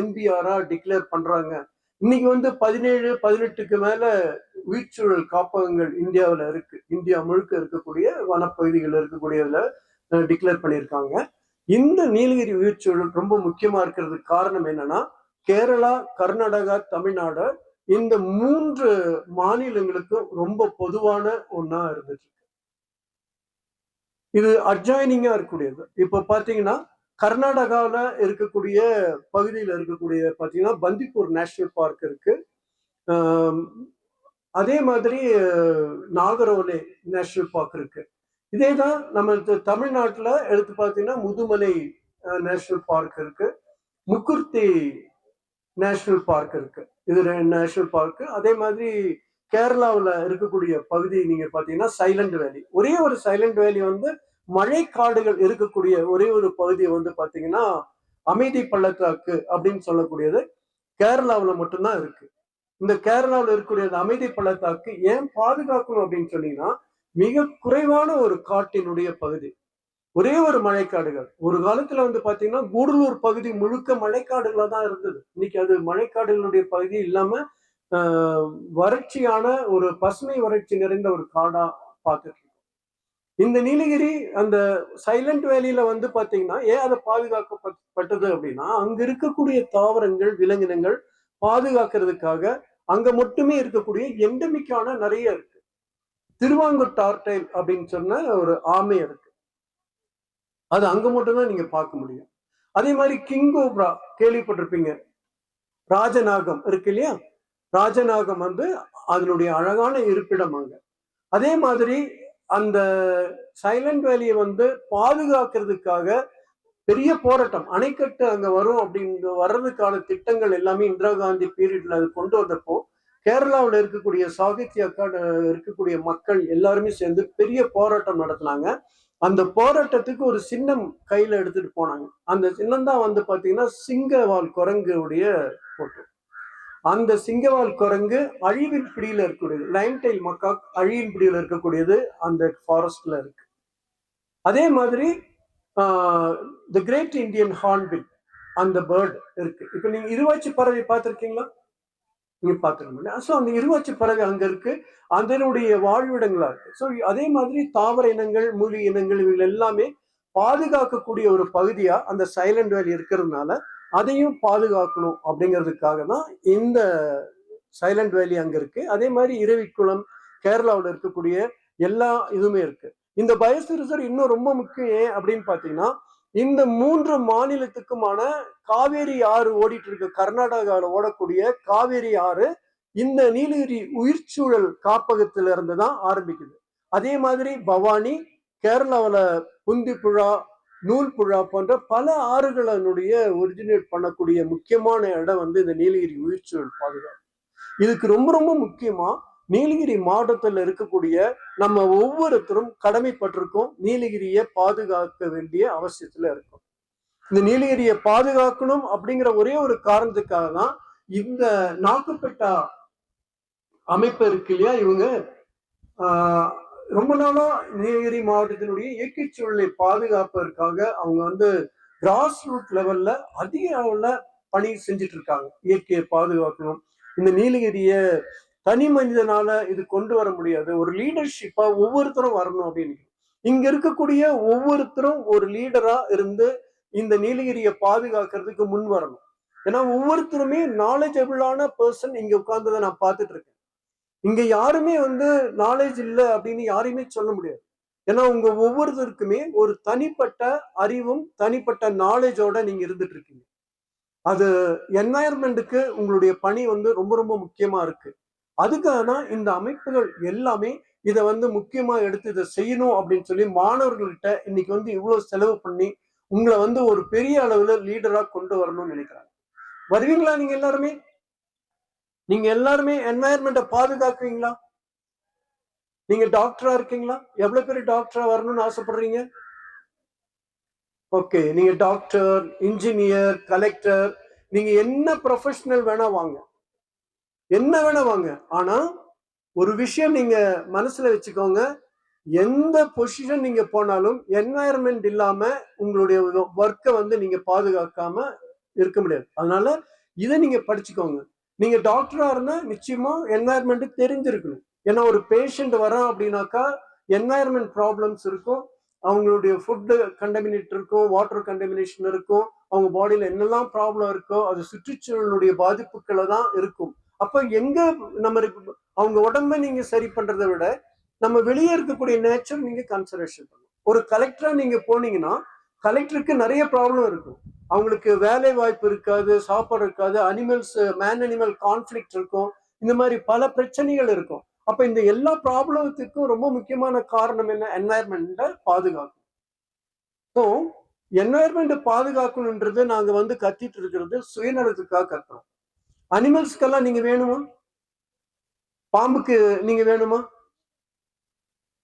என்பிஆரா டிக்ளேர் பண்றாங்க. இன்னைக்கு வந்து 17-18க்கு மேல உயிர்ச்சூழல் காப்பகங்கள் இந்தியாவில் இருக்கு. இந்தியா முழுக்க இருக்கக்கூடிய வனப்பகுதிகள் இருக்கக்கூடியதுல டிக்ளேர் பண்ணியிருக்காங்க. இந்த நீலகிரி உயிர்ச்சூழல் ரொம்ப முக்கியமா இருக்கிறதுக்கு காரணம் என்னன்னா, கேரளா, கர்நாடகா, தமிழ்நாடு இந்த 3 மாநிலங்களுக்கும் ரொம்ப பொதுவான ஒன்னா இருந்துச்சு. இது அட்ஜாயினிங்கா இருக்கக்கூடியது. இப்ப பாத்தீங்கன்னா கர்நாடகாவில் இருக்கக்கூடிய பகுதியில் இருக்கக்கூடிய பாத்தீங்கன்னா பந்திப்பூர் நேஷனல் பார்க் இருக்கு. அதே மாதிரி நாகரோலே நேஷனல் பார்க் இருக்கு. இதே தான் நம்ம தமிழ்நாட்டில் எடுத்து பார்த்தீங்கன்னா முதுமலை நேஷனல் பார்க் இருக்கு, முக்குர்த்தி நேஷனல் பார்க் இருக்கு. இது நேஷனல் பார்க். அதே மாதிரி கேரளாவில் இருக்கக்கூடிய பகுதி நீங்க பாத்தீங்கன்னா சைலண்ட் வேலி. ஒரே ஒரு சைலண்ட் வேலி வந்து மழை காடுகள் இருக்கக்கூடிய ஒரே ஒரு பகுதியை வந்து பாத்தீங்கன்னா அமைதி பள்ளத்தாக்கு அப்படின்னு சொல்லக்கூடியது கேரளாவில் மட்டும்தான் இருக்கு. இந்த கேரளாவில் இருக்கக்கூடிய அமைதி பள்ளத்தாக்கு ஏன் பாதுகாக்கணும் அப்படின்னு சொன்னீங்கன்னா, மிக குறைவான ஒரு காட்டினுடைய பகுதி, ஒரே ஒரு மழைக்காடுகள். ஒரு காலத்துல வந்து பாத்தீங்கன்னா கூடலூர் பகுதி முழுக்க மழைக்காடுகளா தான் இருந்தது. இன்னைக்கு அது மழைக்காடுகளுடைய பகுதி இல்லாம வறட்சியான ஒரு பசுமை வறட்சி நிறைந்த ஒரு காடா பார்த்துட்டு இருக்கோம். இந்த நீலகிரி அந்த சைலண்ட் வேலியில வந்து பாத்தீங்கன்னா ஏன் அதை பாதுகாக்கப்பட்டது அப்படின்னா, அங்க இருக்கக்கூடிய தாவரங்கள், விலங்கினங்கள் பாதுகாக்கிறதுக்காக அங்க மட்டுமே இருக்கக்கூடிய எண்டமிக்கான நிறைய இருக்கு. திருவாங்கூர் டார்டைல் அப்படின்னு சொன்ன ஒரு ஆமை இருக்கு, அது அங்க மட்டும்தான் நீங்க பார்க்க முடியும். அதே மாதிரி கிங்கோப்ரா கேள்விப்பட்டிருப்பீங்க, ராஜநாகம் இருக்கு இல்லையா, ராஜநாகம் வந்து அதனுடைய அழகான இருப்பிடம் அங்க. அதே மாதிரி அந்த சைலண்ட் வேலியை வந்து பாதுகாக்கிறதுக்காக பெரிய போராட்டம், அணைக்கட்டு அங்க வரும் அப்படின்னு வர்றதுக்கான திட்டங்கள் எல்லாமே இந்திரா காந்தி பீரியட்ல அது கொண்டு வந்தப்போ கேரளாவில் இருக்கக்கூடிய சாகித்ய இருக்கக்கூடிய மக்கள் எல்லாருமே சேர்ந்து பெரிய போராட்டம் நடத்தினாங்க. அந்த போராட்டத்துக்கு ஒரு சின்னம் கையில எடுத்துட்டு போனாங்க. அந்த சின்னம் தான் வந்து பாத்தீங்கன்னா சிங்கவால் குரங்குடைய போட்டோ. அந்த சிங்கவால் குரங்கு அழிவின் பிடியில இருக்கக்கூடியது, லைன் டைல் மக்காக் அழிவின் பிடியில இருக்கக்கூடியது அந்த ஃபாரஸ்ட்ல இருக்கு. அதே மாதிரி தி கிரேட் இந்தியன் ஹார்ன்பில் அந்த பேர்ட் இருக்கு. இப்ப நீங்க இருவாச்சி பறவை பார்த்திருக்கீங்களா? நீங்க பார்த்துருக்க. ஸோ அந்த இருவாச்சி பறவை அங்க இருக்கு, அதனுடைய வாழ்விடங்களா இருக்கு. ஸோ அதே மாதிரி தாவர இனங்கள், மூலிகை இனங்கள் இவங்க எல்லாமே பாதுகாக்கக்கூடிய ஒரு பகுதியா அந்த சைலண்ட் வேலி இருக்கிறதுனால அதையும் பாதுகாக்கணும் அப்படிங்கிறதுக்காக தான் இந்த சைலண்ட் வேலி அங்க இருக்கு. அதே மாதிரி இரவிக்குளம், கேரளாவில் இருக்கக்கூடிய எல்லா இதுவுமே இருக்கு. இந்த பயோஸ்பியர் ரிசர்வ் இன்னும் ரொம்ப முக்கியம் ஏன் அப்படின்னு பாத்தீங்கன்னா, இந்த 3 மாநிலத்துக்குமான காவேரி ஆறு ஓடிட்டு இருக்கு. கர்நாடகாவில் ஓடக்கூடிய காவேரி ஆறு இந்த நீலகிரி உயிர்ச்சூழல் காப்பகத்தில இருந்து தான் ஆரம்பிக்குது. அதே மாதிரி பவானி, கேரளாவில் புந்திப்புழா, நூல்புழா போன்ற பல ஆறுகளினுடைய ஒரிஜினேட் பண்ணக்கூடிய முக்கியமான இடம் வந்து இந்த நீலகிரி உயிர்ச்சூழல் பாதுகாப்பு. இதுக்கு ரொம்ப ரொம்ப முக்கியமா நீலகிரி மாவட்டத்தில் இருக்கக்கூடிய நம்ம ஒவ்வொருத்தரும் கடமைப்பட்டிருக்கோம். நீலகிரியை பாதுகாக்க வேண்டிய அவசியத்துல இருக்கும். இந்த நீலகிரியை பாதுகாக்கணும் அப்படிங்கிற ஒரே ஒரு காரணத்துக்காக தான் இந்த நாக்குப்பட்டா அமைப்பு இருக்கு இல்லையா, இவங்க ரொம்ப நாளா நீலகிரி மாவட்டத்தினுடைய இயற்கை சூழலை பாதுகாப்பதற்காக அவங்க வந்து கிராஸ் ரூட் லெவல்ல அதிக அளவுல பணி செஞ்சுட்டு இருக்காங்க. இயற்கையை பாதுகாக்கணும். இந்த நீலகிரியை தனி மனிதனால இது கொண்டு வர முடியாது, ஒரு லீடர்ஷிப்பா ஒவ்வொருத்தரும் வரணும் அப்படின்னு. இங்க இருக்கக்கூடிய ஒவ்வொருத்தரும் ஒரு லீடரா இருந்து இந்த நீலகிரியை பாதுகாக்கிறதுக்கு முன் வரணும். ஏன்னா ஒவ்வொருத்தருமே நாலேஜபிளான பர்சன் இங்க உட்கார்ந்ததை நான் பார்த்துட்டு இருக்கேன். இங்க யாருமே வந்து நாலேஜ் இல்லை அப்படின்னு யாரையுமே சொல்ல முடியாது. ஏன்னா உங்க ஒவ்வொருத்தருக்குமே ஒரு தனிப்பட்ட அறிவும் தனிப்பட்ட நாலேஜோட நீங்க இருந்துட்டு இருக்கீங்க. அது என்வாயர்மெண்ட்டுக்கு உங்களுடைய பணி வந்து ரொம்ப ரொம்ப முக்கியமா இருக்கு. அதுக்காக தான் இந்த அமைப்புகள் எல்லாமே இதை வந்து முக்கியமா எடுத்து இதை செய்யணும் அப்படின்னு சொல்லி மாணவர்கள்கிட்ட இன்னைக்கு வந்து இவ்வளவு செலவு பண்ணி உங்களை வந்து ஒரு பெரிய அளவுல லீடரா கொண்டு வரணும்னு நினைக்கிறாங்க. வருவீங்களா? நீங்க எல்லாருமே என்வாயர்மெண்ட்டை பாதுகாக்குவீங்களா? நீங்க டாக்டரா இருக்கீங்களா? எவ்வளவு பேர் டாக்டரா வரணும்னு ஆசைப்படுறீங்க? ஓகே, நீங்க டாக்டர், இன்ஜினியர், கலெக்டர், நீங்க என்ன ப்ரொஃபஷனல் வேணா வாங்க, என்ன வேணா வாங்க. ஆனா ஒரு விஷயம் நீங்க மனசுல வச்சுக்கோங்க, எந்த பொசிஷன் நீங்க போனாலும் என்வாயர்மெண்ட் இல்லாம உங்களுடைய ஒர்க்கை வந்து நீங்க பாதுகாக்காம இருக்க முடியாது. அதனால இதை நீங்க படிச்சுக்கோங்க. நீங்க டாக்டரா இருந்தா நிச்சயமா என்வாயர்மெண்ட் தெரிஞ்சிருக்கணும். ஏன்னா ஒரு பேஷண்ட் வரான் அப்படின்னாக்கா என்வாயர்மெண்ட் ப்ராப்ளம்ஸ் இருக்கும், அவங்களுடைய ஃபுட்டு கண்டமினேட் இருக்கும், வாட்டர் கண்டமினேஷன் இருக்கும், அவங்க பாடியில என்னெல்லாம் ப்ராப்ளம் இருக்கோ அது சுற்றுச்சூழலுடைய பாதிப்புகளை தான் இருக்கும். அப்ப எங்க நம்ம அவங்க உடம்ப நீங்க சரி பண்றதை விட நம்ம வெளியே இருக்கக்கூடிய நேச்சர் நீங்க கன்சர்வேஷன் பண்ணணும். ஒரு கலெக்டரா நீங்க போனீங்கன்னா கலெக்டருக்கு நிறைய ப்ராப்ளம் இருக்கும். அவங்களுக்கு வேலை வாய்ப்பு இருக்காது, சாப்பாடு இருக்காது, அனிமல்ஸ் மேன் அனிமல் கான்ஃபிளிக்ட் இருக்கும், இந்த மாதிரி பல பிரச்சனைகள் இருக்கும். அப்ப இந்த எல்லா ப்ராப்ளத்துக்கும் ரொம்ப முக்கியமான காரணம் என்ன? என்வாயர்மெண்ட்டை பாதுகாக்கும். ஸோ என்வாயர்மெண்ட்டை பாதுகாக்கணுன்றது நாங்க வந்து கத்திட்டு இருக்கிறது சுயநலத்துக்காக கத்துறோம். அனிமல்ஸ்க்கெல்லாம் நீங்க வேணுமா? பாம்புக்கு நீங்க வேணுமா?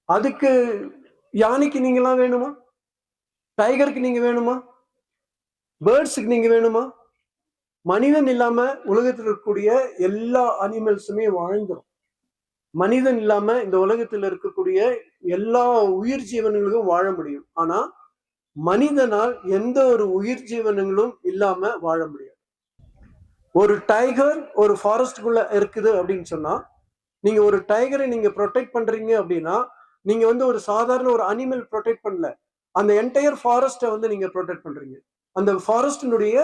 அதுக்கு யானைக்கு நீங்களாம் வேணுமா? டைகருக்கு நீங்க வேணுமா? பேர்ட்ஸுக்கு நீங்க வேணுமா? மனிதன் இல்லாம உலகத்தில் இருக்கக்கூடிய எல்லா அனிமல்ஸுமே வாழ்ந்துடும். மனிதன் இல்லாம இந்த உலகத்தில் இருக்கக்கூடிய எல்லா உயிர் ஜீவனங்களும் வாழ முடியும். ஆனா மனிதனால் எந்த ஒரு உயிர் ஜீவனங்களும் இல்லாம வாழ முடியாது. ஒரு டைகர் ஒரு ஃபாரஸ்டுக்குள்ள இருக்குது அப்படின்னு சொன்னா, நீங்க ஒரு டைகரை நீங்க ப்ரொடெக்ட் பண்றீங்க அப்படின்னா நீங்க வந்து ஒரு சாதாரண ஒரு அனிமல் ப்ரொடெக்ட் பண்ணல, அந்த என்டையர் ஃபாரஸ்ட்டை வந்து நீங்க ப்ரொடெக்ட் பண்றீங்க. அந்த ஃபாரஸ்டினுடைய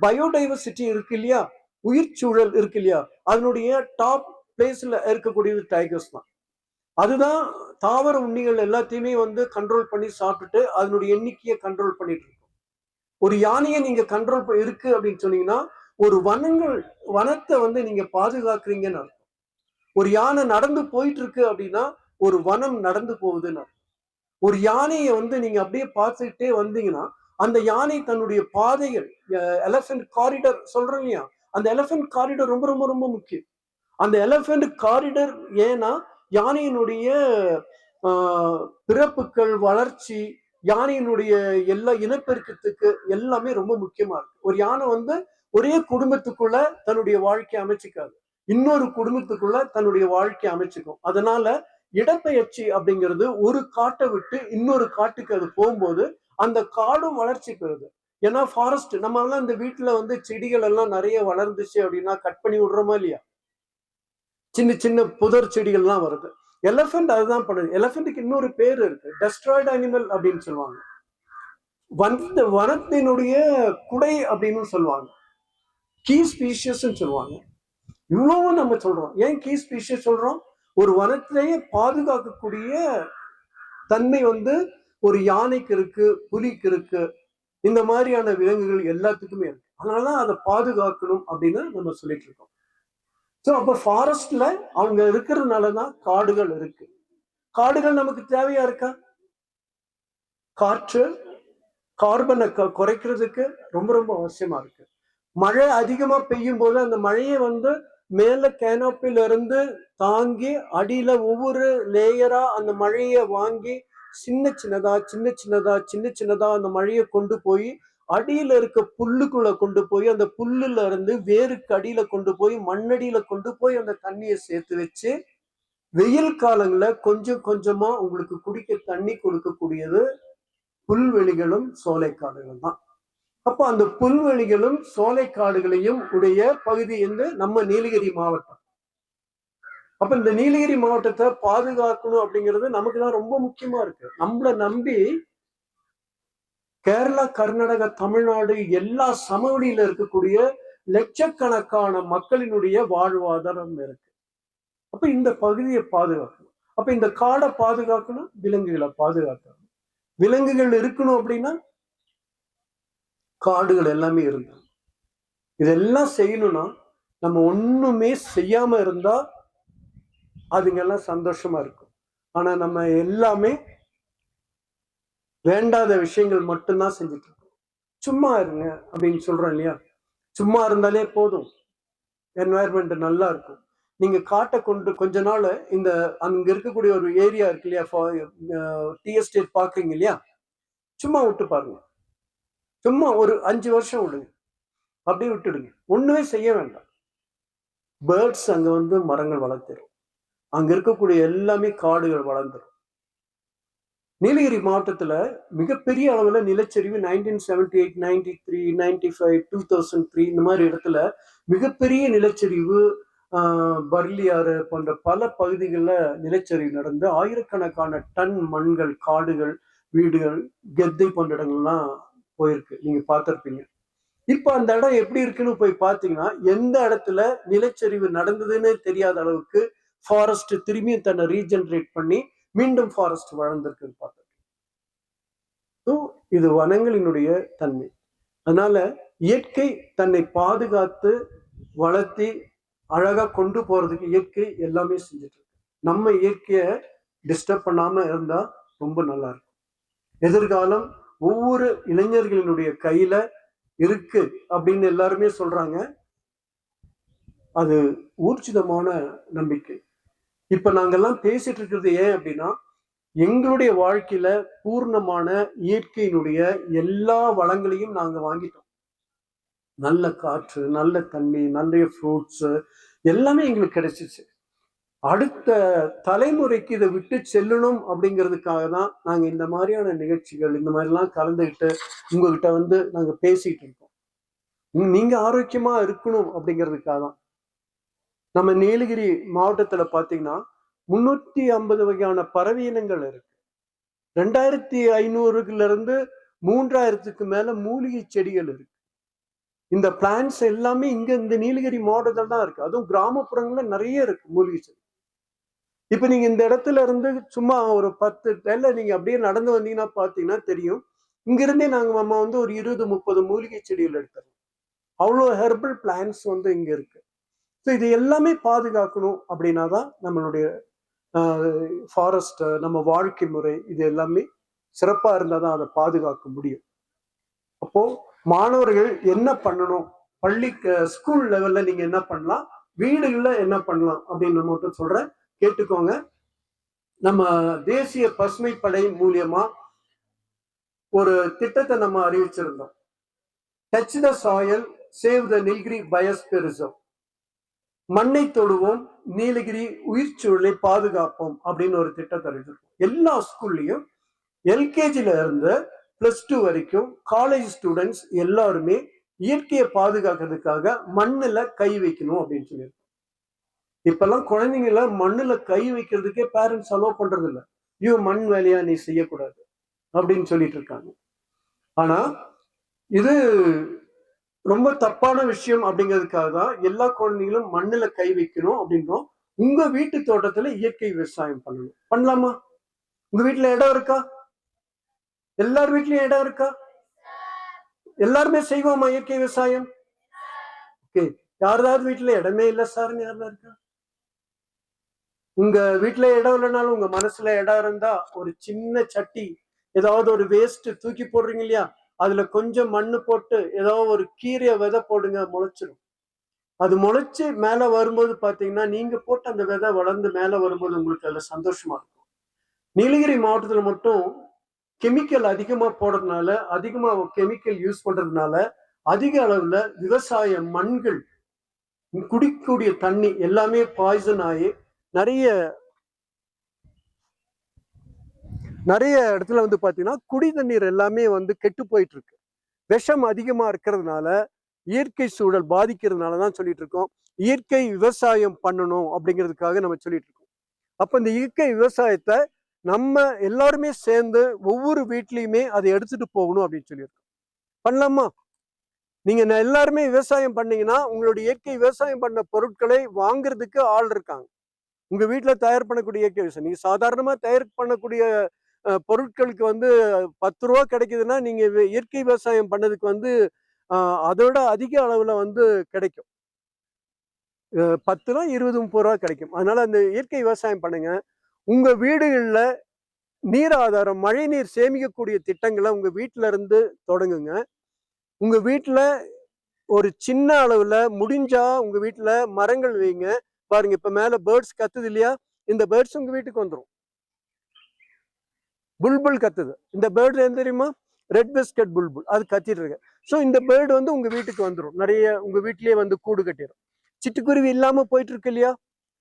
பயோடைவர்சிட்டி இருக்கு இல்லையா, உயிர் சூழல் இருக்கு இல்லையா, அதனுடைய டாப் பிளேஸ்ல இருக்கக்கூடியது டைகர்ஸ் தான். அதுதான் தாவர உண்ணிகள் எல்லாத்தையுமே வந்து கண்ட்ரோல் பண்ணி சாப்பிட்டுட்டு அதனுடைய எண்ணிக்கையை கண்ட்ரோல் பண்ணிட்டு இருக்கும். ஒரு யானையை நீங்க கண்ட்ரோல் இருக்கு அப்படின்னு சொன்னீங்கன்னா ஒரு வனத்தை வந்து நீங்க பாதுகாக்கிறீங்கன்னு அர்த்தம். ஒரு யானை நடந்து போயிட்டு இருக்கு அப்படின்னா ஒரு வனம் நடந்து போகுதுன்னு அர்த்தம். ஒரு யானையை வந்து நீங்க அப்படியே பார்த்துக்கிட்டே வந்தீங்கன்னா அந்த யானை தன்னுடைய பாதைகள், எலஃபென்ட் காரிடர் சொல்றோம் இல்லையா, அந்த எலஃபென்ட் காரிடர் ரொம்ப ரொம்ப ரொம்ப முக்கியம். அந்த எலஃபென்ட் காரிடர் ஏன்னா யானையினுடைய பிறப்புகள், வளர்ச்சி, யானையினுடைய எல்லா இனப்பெருக்கத்துக்கு எல்லாமே ரொம்ப முக்கியமா இருக்கு. ஒரு யானை வந்து ஒரே குடும்பத்துக்குள்ள தன்னுடைய வாழ்க்கையை அமைச்சிக்காது, இன்னொரு குடும்பத்துக்குள்ள தன்னுடைய வாழ்க்கையை அமைச்சுக்கும். அதனால இடப்பெயர்ச்சி அப்படிங்கிறது ஒரு காட்டை விட்டு இன்னொரு காட்டுக்கு அது போகும்போது அந்த காடும் வளர்ச்சி பெறுது. ஏன்னா ஃபாரஸ்ட் நம்ம எல்லாம் இந்த வீட்டுல வந்து செடிகள் எல்லாம் நிறைய வளர்ந்துச்சு அப்படின்னா கட் பண்ணி விடுறோமா இல்லையா, சின்ன சின்ன புதர் செடிகள்லாம் வருது. எலஃபென்ட் அதுதான் பண்ணுது. எலஃபென்ட்டுக்கு இன்னொரு பேர் இருக்கு, டெஸ்ட்ராய்டு அனிமல் அப்படின்னு சொல்லுவாங்க. வனத்தினுடைய குடை அப்படின்னு சொல்லுவாங்க, கீ ஸ்பீஷியஸ் சொல்லுவாங்க. இவ்வளவும் நம்ம சொல்றோம். ஏன் கீ ஸ்பீஷியஸ் சொல்றோம்? ஒரு வனத்திலேயே பாதுகாக்கக்கூடிய தன்மை வந்து ஒரு யானைக்கு இருக்கு, புலிக்கு இருக்கு, இந்த மாதிரியான விலங்குகள் எல்லாத்துக்குமே இருக்கு. அதனாலதான் அதை பாதுகாக்கணும் அப்படின்னு நம்ம சொல்லிட்டு இருக்கோம். ஸோ அப்போ ஃபாரஸ்ட்ல அவங்க இருக்கிறதுனாலதான் காடுகள் இருக்கு. காடுகள் நமக்கு தேவையா இருக்கா? காற்று கார்பனை குறைக்கிறதுக்கு ரொம்ப ரொம்ப அவசியமா இருக்கு. மழை அதிகமா பெய்யும் போது அந்த மழையை வந்து மேல கேனோப்பில இருந்து தாங்கி அடியில ஒவ்வொரு லேயரா அந்த மழையை வாங்கி சின்ன சின்னதா அந்த மழையை கொண்டு போய் அடியில இருக்க புல்லுக்குள்ள கொண்டு போய் அந்த புல்லுல இருந்து வேருக்கு அடியில கொண்டு போய் மண்ணடியில கொண்டு போய் அந்த தண்ணியை சேர்த்து வச்சு வெயில் காலங்கள்ல கொஞ்சம் கொஞ்சமா உங்களுக்கு குடிக்க தண்ணி கொடுக்கக்கூடியது புல்வெளிகளும் சோலைக்காடுகளும் தான். அப்போ அந்த புல்வெளிகளும் சோலைக்காடுகளையும் உடைய பகுதி என்று நம்ம நீலகிரி மாவட்டம். அப்ப இந்த நீலகிரி மாவட்டத்தை பாதுகாக்கணும் அப்படிங்கிறது நமக்கு தான் ரொம்ப முக்கியமா இருக்கு. நம்மளை நம்பி கேரளா, கர்நாடகா, தமிழ்நாடு எல்லா சமவெளியில இருக்கக்கூடிய லட்சக்கணக்கான மக்களினுடைய வாழ்வாதாரம் இருக்கு. அப்ப இந்த பகுதியை பாதுகாக்கணும். அப்ப இந்த காடை பாதுகாக்கணும், விலங்குகளை பாதுகாக்கணும். விலங்குகள் இருக்கணும் அப்படின்னா காடுகள் எல்லாமே இருந்தாங்க. இதெல்லாம் செய்யணும்னா நம்ம ஒண்ணுமே செய்யாம இருந்தா அதுங்கெல்லாம் சந்தோஷமா இருக்கும். ஆனா நம்ம எல்லாமே வேண்டாத விஷயங்கள் மட்டும்தான் செஞ்சுட்டு இருக்கோம். சும்மா இருங்க அப்படின்னு சொல்றோம் இல்லையா? சும்மா இருந்தாலே போதும், என்வாயர்மெண்ட் நல்லா இருக்கும். நீங்க காட்டை கொண்டு கொஞ்ச நாள் இந்த அங்க இருக்கக்கூடிய ஒரு ஏரியா இருக்கு இல்லையா, டீ எஸ்டேட் பாக்குறீங்க இல்லையா, சும்மா விட்டு பாருங்க. சும்மா ஒரு 5 வருஷம் விடுங்க, அப்படியே விட்டுடுங்க, ஒண்ணுமே செய்ய வேண்டாம். பேர்ட்ஸ் அங்க வந்து மரங்கள் வளர்த்துரும், அங்க இருக்கக்கூடிய எல்லாமே காடுகள் வளர்ந்துடும். நீலகிரி மாவட்டத்துல மிகப்பெரிய அளவுல நிலச்சரிவு 1978, 93, 95, 2003 இந்த மாதிரி இடத்துல மிகப்பெரிய நிலச்சரிவு, பர்லியாறு போன்ற பல பகுதிகளில் நிலச்சரிவு நடந்து ஆயிரக்கணக்கான டன் மண்கள், காடுகள், வீடுகள், கெத்தை போன்ற இடங்கள்லாம் போயிருக்கு. நீங்க பார்த்திருப்பீங்க. இப்ப அந்த இடம் எப்படி இருக்குன்னு போய் பார்த்தீங்கன்னா, எந்த இடத்துல நிலச்சரிவு நடந்ததுன்னு தெரியாத அளவுக்கு ஃபாரஸ்ட் திரும்பியும் தன்னை ரீஜெனரேட் பண்ணி மீண்டும் ஃபாரஸ்ட் வளர்ந்துருக்குன்னு பார்த்திருக்கேன். இது வனங்களினுடைய தன்மை. அதனால இயற்கை தன்னை பாதுகாத்து வளர்த்தி அழகா கொண்டு போறதுக்கு இயற்கை எல்லாமே செஞ்சுட்டு இருக்கு. நம்ம இயற்கையை டிஸ்டர்ப் பண்ணாம இருந்தா ரொம்ப நல்லா இருக்கும். எதிர்காலம் ஒவ்வொரு இளைஞர்களினுடைய கையில இருக்கு அப்படின்னு எல்லாருமே சொல்றாங்க. அது ஊர்ஜிதமான நம்பிக்கை. இப்ப நாங்கெல்லாம் பேசிட்டு இருக்கிறது ஏன் அப்படின்னா, எங்களுடைய வாழ்க்கையில பூர்ணமான இயற்கையினுடைய எல்லா வளங்களையும் நாங்க வாங்கிட்டோம். நல்ல காற்று, நல்ல தண்ணி, நிறைய ஃப்ரூட்ஸ் எல்லாமே எங்களுக்கு கிடைச்சிச்சு. அடுத்த தலைமுறைக்கு இதை விட்டு செல்லணும் அப்படிங்கிறதுக்காக தான் நாங்க இந்த மாதிரியான நிகழ்ச்சிகள், இந்த மாதிரிலாம் கலந்துக்கிட்டு உங்ககிட்ட வந்து நாங்க பேசிட்டு இருக்கோம். நீங்க ஆரோக்கியமா இருக்கணும் அப்படிங்கிறதுக்காக தான். நம்ம நீலகிரி மாவட்டத்துல பாத்தீங்கன்னா 350 வகையான பறவை இனங்கள் இருக்கு. 2500 இருந்து 3000க்கு மேல மூலிகை செடிகள் இருக்கு. இந்த பிளான்ஸ் எல்லாமே இங்க இந்த நீலகிரி மாவட்டத்தில் தான் இருக்கு. அதுவும் கிராமப்புறங்கள்ல நிறைய இருக்கு மூலிகை செடி. இப்ப நீங்க இந்த இடத்துல இருந்து சும்மா ஒரு 10 டைல நீங்க அப்படியே நடந்து வந்தீங்கன்னா பாத்தீங்கன்னா தெரியும். இங்க இருந்தே நம்ம வந்து ஒரு 20-30 மூலிகை செடிகள் எடுத்துறோம். அவ்வளோ ஹெர்பல் பிளான்ஸ் வந்து இங்க இருக்கு. ஸோ இது எல்லாமே பாதுகாக்கணும் அப்படின்னா தான் நம்மளுடைய ஃபாரஸ்ட், நம்ம வாழ்க்கை முறை, இது எல்லாமே சிறப்பா இருந்தால் தான் அதை பாதுகாக்க முடியும். அப்போ மாணவர்கள் என்ன பண்ணணும், பள்ளி ஸ்கூல் லெவல்ல நீங்க என்ன பண்ணலாம், வீடுகள்ல என்ன பண்ணலாம் அப்படின்னு மட்டும் சொல்றேன், கேட்டுக்கோங்க. நம்ம தேசிய பசுமை படை மூலியமா ஒரு திட்டத்தை நம்ம அறிவிச்சிருந்தோம். Touch the soil, save the Nilgiri biosphere reserve. மண்ணை தொடுவோம், நீலகிரி உயிர் சூழலை பாதுகாப்போம் அப்படின்னு ஒரு திட்டத்தை அறிவிச்சிருக்கோம். எல்லா ஸ்கூல்லையும் எல்கேஜில இருந்து +2 வரைக்கும் காலேஜ் ஸ்டூடெண்ட்ஸ் எல்லாருமே இயற்கையை பாதுகாக்கிறதுக்காக மண்ணுல கை வைக்கணும் அப்படின்னு சொல்லியிருக்கோம். இப்பெல்லாம் குழந்தைங்கள மண்ணுல கை வைக்கிறதுக்கே பேரண்ட்ஸ் அலோவ் பண்றது இல்லை. ஐயோ, மண் வேலையா நீ செய்யக்கூடாது அப்படின்னு சொல்லிட்டு இருக்காங்க. ஆனா இது ரொம்ப தப்பான விஷயம் அப்படிங்கிறதுக்காக தான் எல்லா குழந்தைங்களும் மண்ணுல கை வைக்கணும் அப்படின்றோம். உங்க வீட்டு தோட்டத்துல இயற்கை விவசாயம் பண்ணணும். பண்ணலாமா? உங்க வீட்டுல இடம் இருக்கா? எல்லார் வீட்லயும் இடம் இருக்கா? எல்லாருமே செய்வோமா இயற்கை விவசாயம்? ஓகே. யாராவது வீட்டுல இடமே இல்லை சார்னு யாரா இருக்கா? உங்க வீட்டுல இடம் இல்லைனாலும் உங்க மனசுல இடம் இருந்தா ஒரு சின்ன சட்டி, ஏதாவது ஒரு வேஸ்ட் தூக்கி போடுறீங்க இல்லையா, அதுல கொஞ்சம் மண்ணு போட்டு ஏதாவது ஒரு கீரைய விதை போடுங்க, முளைச்சிடும். அது முளைச்சு மேல வரும்போது பாத்தீங்கன்னா நீங்க போட்டு அந்த விதை வளர்ந்து மேல வரும்போது உங்களுக்கு அதுல சந்தோஷமா இருக்கும். நீலகிரி மாவட்டத்துல மட்டும் கெமிக்கல் அதிகமா போடுறதுனால, அதிகமா கெமிக்கல் யூஸ் பண்றதுனால அதிக அளவுல விவசாய மண்கள், குடிக்கக்கூடிய தண்ணி எல்லாமே பாய்சன் ஆகி நிறைய இடத்துல வந்து பாத்தீங்கன்னா குடி தண்ணீர் எல்லாமே வந்து கெட்டு போயிட்டு இருக்கு. விஷம் அதிகமா இருக்கிறதுனால, இயற்கை சூழல் பாதிக்கிறதுனாலதான் சொல்லிட்டு இருக்கோம் இயற்கை விவசாயம் பண்ணணும் அப்படிங்கிறதுக்காக நம்ம சொல்லிட்டு இருக்கோம். அப்ப இந்த இயற்கை விவசாயத்தை நம்ம எல்லாருமே சேர்ந்து ஒவ்வொரு வீட்லயுமே அதை எடுத்துட்டு போகணும் அப்படின்னு சொல்லியிருக்கோம். பண்ணலாமா? நீங்க எல்லாருமே விவசாயம் பண்ணீங்கன்னா உங்களுடைய இயற்கை விவசாயம் பண்ண பொருட்களை வாங்குறதுக்கு ஆள் இருக்காங்க. உங்க வீட்டுல தயார் பண்ணக்கூடிய இயற்கை விவசாயம் நீங்க சாதாரணமா தயார் பண்ணக்கூடிய பொருட்களுக்கு வந்து 10 ரூபா கிடைக்குதுன்னா நீங்க இயற்கை விவசாயம் பண்ணதுக்கு வந்து அதோட அதிக அளவுல வந்து கிடைக்கும். 10 ரூபா 20 30 ரூபா கிடைக்கும். அதனால அந்த இயற்கை விவசாயம் பண்ணுங்க. உங்க வீடுகள்ல நீர் ஆதாரம் மழை நீர் சேமிக்கக்கூடிய திட்டங்களை உங்க வீட்டுல இருந்து தொடங்குங்க. உங்க வீட்டுல ஒரு சின்ன அளவுல முடிஞ்சா உங்க வீட்டுல மரங்கள் வைங்க. பாருங்க இப்ப மேல பேர்ட்ஸ் கத்துது இல்லையா, இந்த பேர்ட்ஸ் உங்க வீட்டுக்கு வந்துடும். புல்புல் கத்துது. இந்த பேர்டு எந்த தெரியுமா, ரெட் பிஸ்கட் புல்புல், அது கத்திட்டு இருக்கு. ஸோ இந்த பேர்டு வந்து உங்க வீட்டுக்கு வந்துடும். நிறைய உங்க வீட்லயே வந்து கூடு கட்டிடும். சிட்டுக்குருவி இல்லாம போயிட்டு இருக்கு இல்லையா,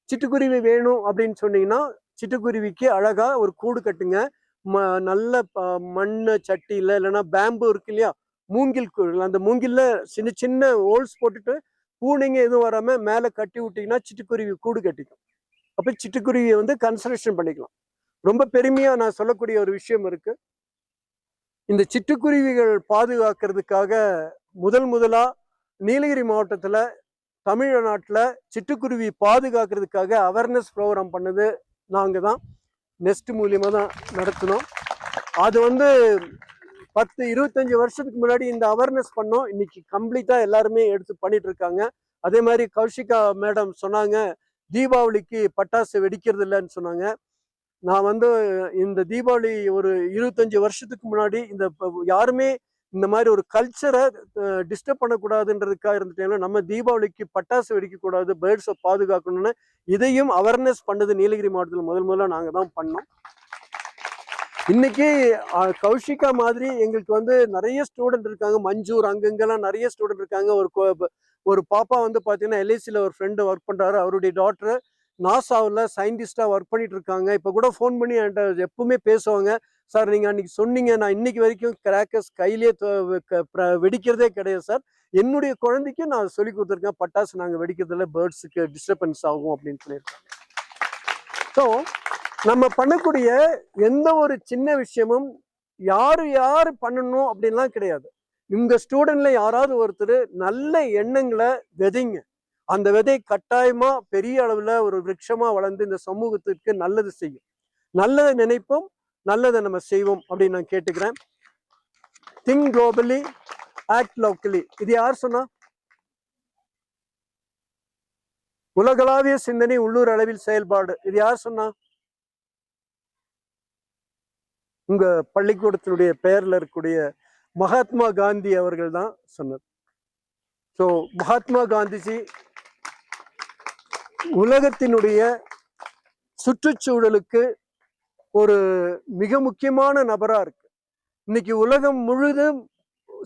சிட்டுக்குருவி வேணும் அப்படின்னு சொன்னீங்கன்னா சிட்டுக்குருவிக்கு அழகா ஒரு கூடு கட்டுங்க. நல்ல மண்ணு சட்டியில இல்லைன்னா பேம்பு இருக்கு இல்லையா, மூங்கில் கூடு, அந்த மூங்கில்ல சின்ன சின்ன ஹோல்ஸ் போட்டுட்டு பூனைங்க எதுவும் வராம மேல கட்டி விட்டீங்கன்னா சிட்டுக்குருவி கூடு கட்டிக்கும். அப்ப சிட்டுக்குருவியை வந்து கன்சர்வேஷன் பண்ணிக்கலாம். ரொம்ப பெருமையா நான் சொல்லக்கூடிய ஒரு விஷயம் இருக்கு. இந்த சிட்டுக்குருவிகள் பாதுகாக்கிறதுக்காக முதலா நீலகிரி மாவட்டத்துல தமிழ்நாட்டுல சிட்டுக்குருவி பாதுகாக்கிறதுக்காக அவேர்னஸ் ப்ரோக்ராம் பண்ணது நாங்க தான். நெஸ்ட் மூலியமா தான் நடத்தினோம். அது வந்து 10-25 வருஷத்துக்கு முன்னாடி இந்த அவேர்னஸ் பண்ணோம். இன்னைக்கு கம்ப்ளீட்டா எல்லாருமே எடுத்து பண்ணிட்டு இருக்காங்க. அதே மாதிரி கௌஷிகா மேடம் சொன்னாங்க தீபாவளிக்கு பட்டாசு வெடிக்கிறது இல்லைன்னு சொன்னாங்க. நான் வந்து இந்த தீபாவளி ஒரு 25 வருஷத்துக்கு முன்னாடி இந்த யாருமே இந்த மாதிரி ஒரு கல்ச்சரை டிஸ்டர்ப் பண்ணக்கூடாதுன்றதுக்காக இருந்துட்டேன். நம்ம தீபாவளிக்கு பட்டாசு வெடிக்கக்கூடாது, பேர்ட்ஸை பாதுகாக்கணும்னு இதையும் அவேர்னஸ் பண்ணது நீலகிரி மாவட்டத்தில் முதல்ல நாங்கள் தான் பண்ணோம். இன்னைக்கு கௌஷிகா மாதிரி எங்களுக்கு வந்து நிறைய ஸ்டூடெண்ட் இருக்காங்க. மஞ்சூர் அங்கங்கெல்லாம் நிறைய ஸ்டூடெண்ட் இருக்காங்க. ஒரு பாப்பா வந்து பார்த்தீங்கன்னா எல்ஐசியில் ஒரு ஃப்ரெண்டு ஒர்க் பண்ணுறாரு. அவருடைய டாக்டர் நாசாவில் சயின்டிஸ்டாக ஒர்க் பண்ணிட்டு இருக்காங்க. இப்போ கூட ஃபோன் பண்ணி என்கிட்ட எப்பவுமே பேசுவாங்க. சார் நீங்கள் அன்னைக்கு சொன்னீங்க, நான் இன்னைக்கு வரைக்கும் கிராக்கர்ஸ் கையிலே வெடிக்கிறதே கிடையாது சார். என்னுடைய குழந்தைக்கு நான் சொல்லி கொடுத்துருக்கேன், பட்டாசு நாங்கள் வெடிக்கிறதுல பேர்ட்ஸுக்கு டிஸ்டர்பன்ஸ் ஆகும் அப்படின்னு சொல்லியிருக்காங்க. ஸோ நம்ம பண்ணக்கூடிய எந்த ஒரு சின்ன விஷயமும் யாரு பண்ணணும் அப்படின்லாம் கிடையாது. உங்க ஸ்டூடெண்ட்ல யாராவது ஒருத்தர் நல்ல எண்ணங்களை விதைங்க. அந்த விதை கட்டாயமா பெரிய அளவுல ஒரு விருட்சமா வளர்ந்து இந்த சமூகத்திற்கு நல்லது செய்யும். நல்லதை நினைப்போம், நல்லதை நம்ம செய்வோம் அப்படின்னு நான் கேட்டுக்கிறேன். Think globally, act locally. இது யார் சொன்னா? உலகளாவிய சிந்தனை, உள்ளூர் அளவில் செயல்பாடு. இது யார் சொன்னா? உங்க பள்ளிக்கூடத்தினுடைய பெயர்ல இருக்கக்கூடிய மகாத்மா காந்தி அவர்கள் தான் சொன்னார். ஸோ மகாத்மா காந்திஜி உலகத்தினுடைய சுற்றுச்சூழலுக்கு ஒரு மிக முக்கியமான நபரா இருக்கு. இன்னைக்கு உலகம் முழுதும்